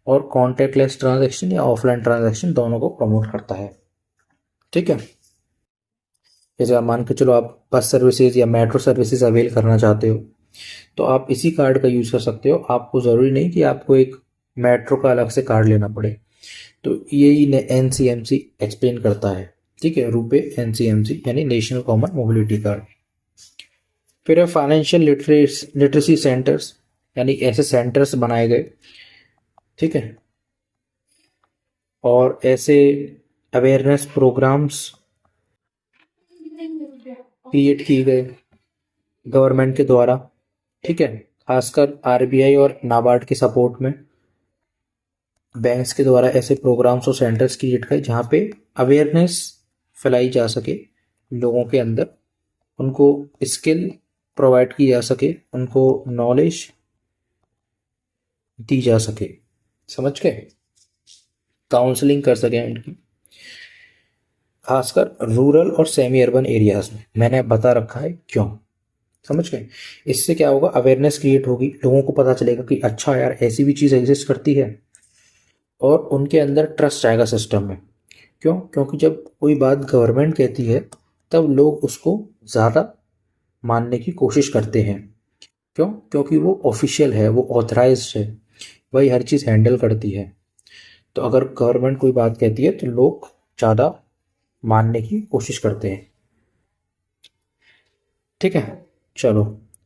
और कॉन्टैक्टलेस ट्रांजैक्शन या ऑफलाइन ट्रांजैक्शन दोनों को प्रमोट करता है। ठीक है। जैसे आप मान के चलो आप बस सर्विसेज या मेट्रो सर्विसेज अवेल करना चाहते हो, तो आप इसी कार्ड का यूज़ कर सकते हो। आपको ज़रूरी नहीं कि आपको एक मेट्रो का अलग से कार्ड लेना पड़े। तो यही एनसीएमसी एक्सप्लेन करता है। ठीक है, रुपे एनसीएमसी यानी नेशनल कॉमन मोबिलिटी कार्ड। फिर है फाइनेंशियल लिटरेसी सेंटर्स, यानी ऐसे सेंटर्स बनाए गए, ठीक है, और ऐसे अवेयरनेस प्रोग्राम्स क्रिएट किए गए गवर्नमेंट के द्वारा। ठीक है, खासकर आरबीआई और नाबार्ड के सपोर्ट में बैंक्स के द्वारा ऐसे प्रोग्राम्स और सेंटर्स क्रिएट किए जहाँ पे अवेयरनेस फैलाई जा सके लोगों के अंदर, उनको स्किल प्रोवाइड की जा सके, उनको नॉलेज दी जा सके, समझ गए, काउंसलिंग कर सकें उनकी, खासकर रूरल और सेमी अर्बन एरियाज में। मैंने बता रखा है क्यों, समझ गए। इससे क्या होगा, अवेयरनेस क्रिएट होगी, लोगों को पता चलेगा कि अच्छा यार ऐसी भी चीज़ एग्जिस्ट करती है, और उनके अंदर ट्रस्ट आएगा सिस्टम में। क्यों? क्योंकि जब कोई बात गवर्नमेंट कहती है तब लोग उसको ज़्यादा मानने की कोशिश करते हैं। क्यों? क्योंकि वो ऑफिशियल है, वो ऑथराइज्ड है, वही हर चीज़ हैंडल करती है। तो अगर गवर्नमेंट कोई बात कहती है तो लोग ज़्यादा मानने की कोशिश करते हैं। ठीक है, चलो,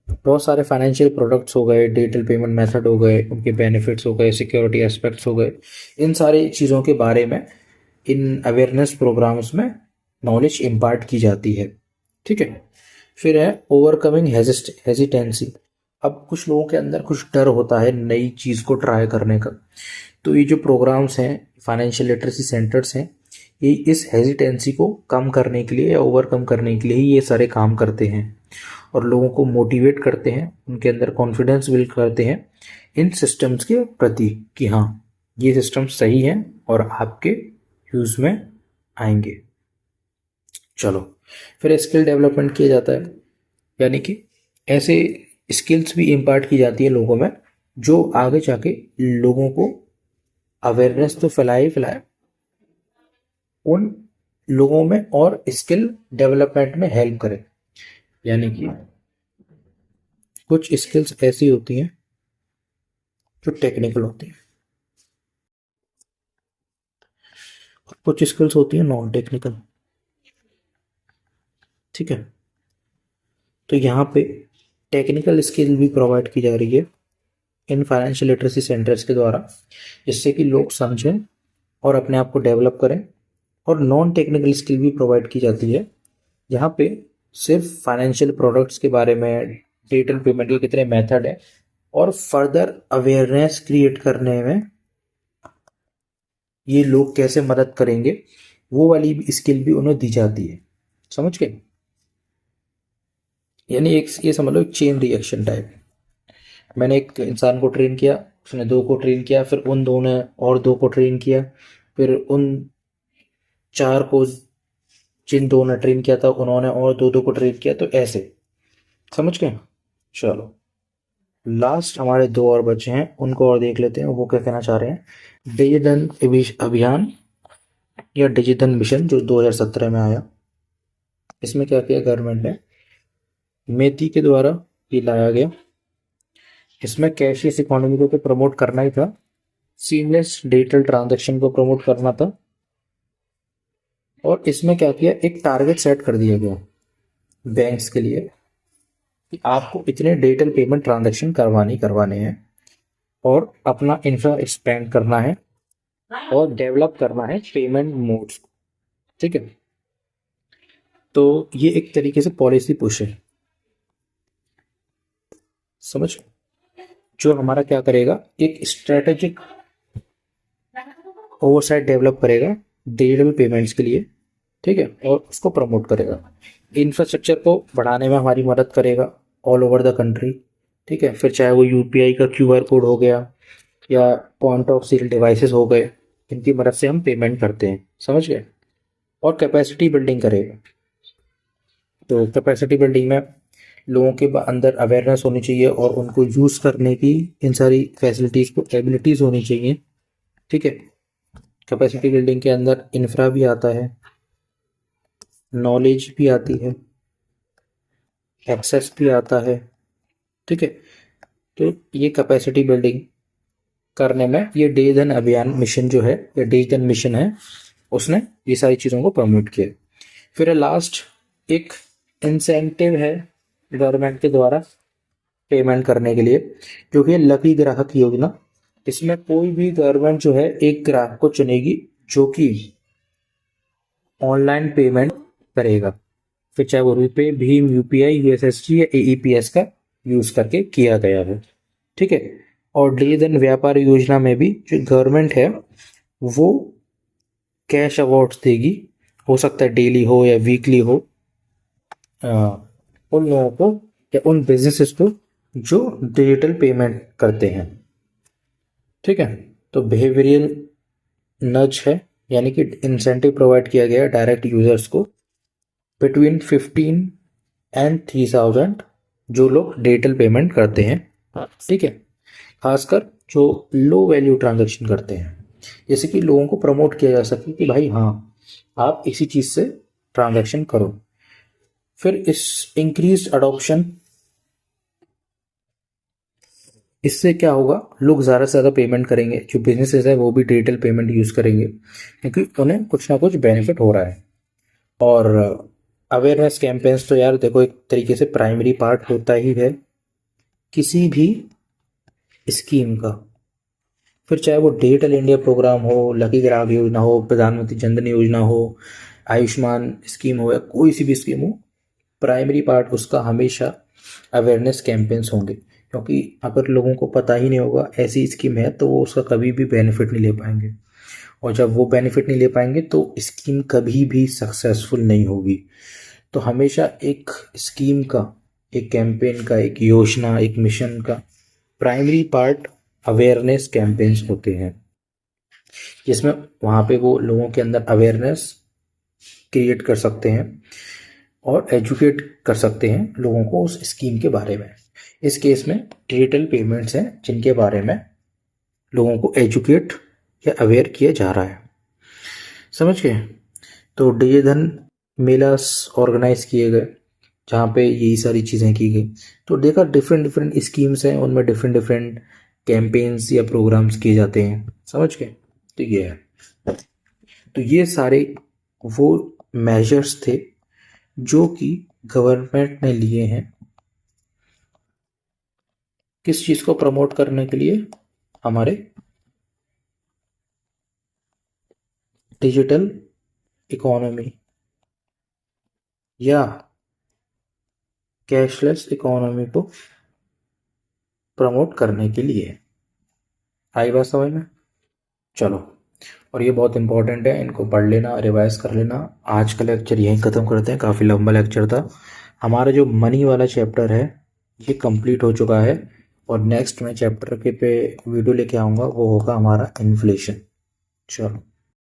बहुत सारे फाइनेंशियल प्रोडक्ट्स हो गए, डिजिटल पेमेंट मेथड हो गए, उनके बेनिफिट्स हो गए, सिक्योरिटी एस्पेक्ट्स हो गए, इन सारी चीज़ों के बारे में इन अवेयरनेस प्रोग्राम्स में नॉलेज इम्पार्ट की जाती है। ठीक है। फिर है ओवरकमिंग हेजिटेंसी। अब कुछ लोगों के अंदर कुछ डर होता है नई चीज़ को ट्राई करने का, तो ये जो प्रोग्राम्स हैं, फाइनेंशियल लिटरेसी सेंटर्स हैं, ये इस हेजिटेंसी को कम करने के लिए या ओवरकम करने के लिए ही ये सारे काम करते हैं, और लोगों को मोटिवेट करते हैं, उनके अंदर कॉन्फिडेंस बिल्ड करते हैं इन सिस्टम्स के प्रति कि हाँ ये सिस्टम सही है और आपके यूज़ में आएंगे। चलो, फिर स्किल डेवलपमेंट किया जाता है, यानी कि ऐसे स्किल्स भी इम्पार्ट की जाती है लोगों में जो आगे जाके लोगों को अवेयरनेस तो फैलाए उन लोगों में और स्किल डेवलपमेंट में हेल्प करे। यानी कि कुछ स्किल्स ऐसी होती हैं जो टेक्निकल होती हैं, कुछ स्किल्स होती हैं नॉन टेक्निकल। ठीक है, तो यहाँ पे टेक्निकल स्किल भी प्रोवाइड की जा रही है इन फाइनेंशियल लिटरेसी सेंटर्स के द्वारा, जिससे कि लोग समझें और अपने आप को डेवलप करें। और नॉन टेक्निकल स्किल भी प्रोवाइड की जाती है, जहाँ पे सिर्फ फाइनेंशियल प्रोडक्ट्स के बारे में, डिजिटल पेमेंट के कितने मेथड है, और फर्दर अवेयरनेस क्रिएट करने में ये लोग कैसे मदद करेंगे, वो वाली स्किल भी उन्हें दी जाती है। समझ गए? यानी एक ये समझ लो एक चेन रिएक्शन टाइप। मैंने एक इंसान को ट्रेन किया, उसने दो को ट्रेन किया, फिर उन दो ने और दो को ट्रेन किया, फिर उन चार को जिन दो ने ट्रेन किया था उन्होंने और दो दो को ट्रेन किया, तो ऐसे। समझ गए? चलो, लास्ट हमारे दो और बचे हैं, उनको और देख लेते हैं वो क्या कहना चाह रहे हैं। डिजिटल अभियान या डिजिटल मिशन जो 2017 में आया, इसमें क्या किया गवर्नमेंट ने, मेटी के द्वारा ये लाया गया। इसमें कैशलेस इकोनॉमी को तो प्रमोट करना ही था, सीमलेस डिजिटल ट्रांजैक्शन को प्रमोट करना था, और इसमें क्या किया, एक टारगेट सेट कर दिया गया बैंक्स के लिए कि आपको इतने डिजिटल पेमेंट ट्रांजैक्शन करवाने हैं, और अपना इंफ्रा एक्सपेंड करना है और डेवलप करना है पेमेंट मोड्स। ठीक है, तो ये एक तरीके से पॉलिसी पुश है, समझ, जो हमारा क्या करेगा, एक स्ट्रेटेजिक ओवरसाइट डेवलप करेगा डिजिटल पेमेंट्स के लिए, ठीक है, और उसको प्रमोट करेगा। इंफ्रास्ट्रक्चर को बढ़ाने में हमारी मदद करेगा ऑल ओवर द कंट्री। ठीक है, फिर चाहे वो यूपीआई का क्यूआर कोड हो गया या पॉइंट ऑफ सेल डिवाइसेस हो गए, इनकी मदद से हम पेमेंट करते हैं, समझ गए। और कैपेसिटी बिल्डिंग करेगा। तो कैपेसिटी बिल्डिंग में लोगों के अंदर अवेयरनेस होनी चाहिए और उनको यूज़ करने की इन सारी फैसिलिटीज़ को एबिलिटीज़ होनी चाहिए। ठीक है, कैपेसिटी बिल्डिंग के अंदर इंफ्रा भी आता है, नॉलेज भी आती है, एक्सेस भी आता है। ठीक है, तो ये कैपेसिटी बिल्डिंग करने में ये डिजिधन अभियान मिशन जो है, या डिजिधन मिशन है, उसने ये सारी चीज़ों को प्रमोट किया। फिर लास्ट एक इंसेंटिव है गवर्नमेंट के द्वारा पेमेंट करने के लिए, जो कि लकी ग्राहक योजना। इसमें कोई भी गवर्नमेंट जो है एक ग्राहक को चुनेगी जो कि ऑनलाइन पेमेंट करेगा, फिर चाहे वो रुपए, भीम, यूपीआई, यूएसएसडी या एईपीएस का यूज करके किया गया है। ठीक है, और डिजिधन व्यापार योजना में भी जो गवर्नमेंट है वो कैश अवार्ड्स देगी, हो सकता है डेली हो या वीकली हो, उन लोगों को या उन बिजनेसेस को जो डिजिटल पेमेंट करते हैं। ठीक है, तो बिहेवियरल नज है, यानी कि इंसेंटिव प्रोवाइड किया गया है डायरेक्ट यूजर्स को बिटवीन 15 and 3000 जो लोग डिजिटल पेमेंट करते हैं। ठीक है, खासकर जो लो वैल्यू ट्रांजैक्शन करते हैं, जैसे कि लोगों को प्रमोट किया जा सके कि भाई हाँ आप इसी चीज़ से ट्रांजैक्शन करो। फिर इस इंक्रीज अडॉप्शन, इससे क्या होगा, लोग ज़्यादा से ज़्यादा पेमेंट करेंगे, जो बिजनेसेस है वो भी डिजिटल पेमेंट यूज़ करेंगे क्योंकि उन्हें कुछ ना कुछ बेनिफिट हो रहा है। और अवेयरनेस कैंपेन्स तो यार देखो एक तरीके से प्राइमरी पार्ट होता ही है किसी भी स्कीम का। फिर चाहे वो डिजिटल इंडिया प्रोग्राम हो, लकी ग्राहक योजना हो, प्रधानमंत्री जनधन योजना हो, आयुष्मान स्कीम हो, या कोई सी भी स्कीम हो, प्राइमरी पार्ट उसका हमेशा अवेयरनेस कैंपेन्स होंगे, क्योंकि अगर लोगों को पता ही नहीं होगा ऐसी स्कीम है तो वो उसका कभी भी बेनिफिट नहीं ले पाएंगे, और जब वो बेनिफिट नहीं ले पाएंगे तो स्कीम कभी भी सक्सेसफुल नहीं होगी। तो हमेशा एक स्कीम का, एक कैंपेन का, एक योजना, एक मिशन का प्राइमरी पार्ट अवेयरनेस कैंपेन्स होते हैं, जिसमें वहाँ पे वो लोगों के अंदर अवेयरनेस क्रिएट कर सकते हैं और एजुकेट कर सकते हैं लोगों को उस स्कीम के बारे में। इस केस में डिजिटल पेमेंट्स हैं जिनके बारे में लोगों को एजुकेट या अवेयर किया जा रहा है, समझ गए। तो डिजिधन मेलास ऑर्गेनाइज किए गए जहाँ पे यही सारी चीज़ें की गई। तो देखा डिफरेंट डिफरेंट स्कीम्स हैं, उनमें डिफरेंट डिफरेंट कैंपेन्स या प्रोग्राम्स किए जाते हैं, समझ गए। तो ये है, तो ये सारे वो मेजर्स थे जो कि गवर्नमेंट ने लिए हैं किस चीज़ को प्रमोट करने के लिए, हमारे डिजिटल इकोनॉमी या कैशलेस इकोनॉमी को प्रमोट करने के लिए। आई बात समझ में? चलो, और ये बहुत इंपॉर्टेंट है, इनको पढ़ लेना, रिवाइज कर लेना। आज का लेक्चर यहीं ख़त्म करते हैं, काफ़ी लंबा लेक्चर था। हमारा जो मनी वाला चैप्टर है ये कंप्लीट हो चुका है, और नेक्स्ट मैं चैप्टर के पे वीडियो लेके आऊँगा, वो होगा हमारा इन्फ्लेशन। चलो।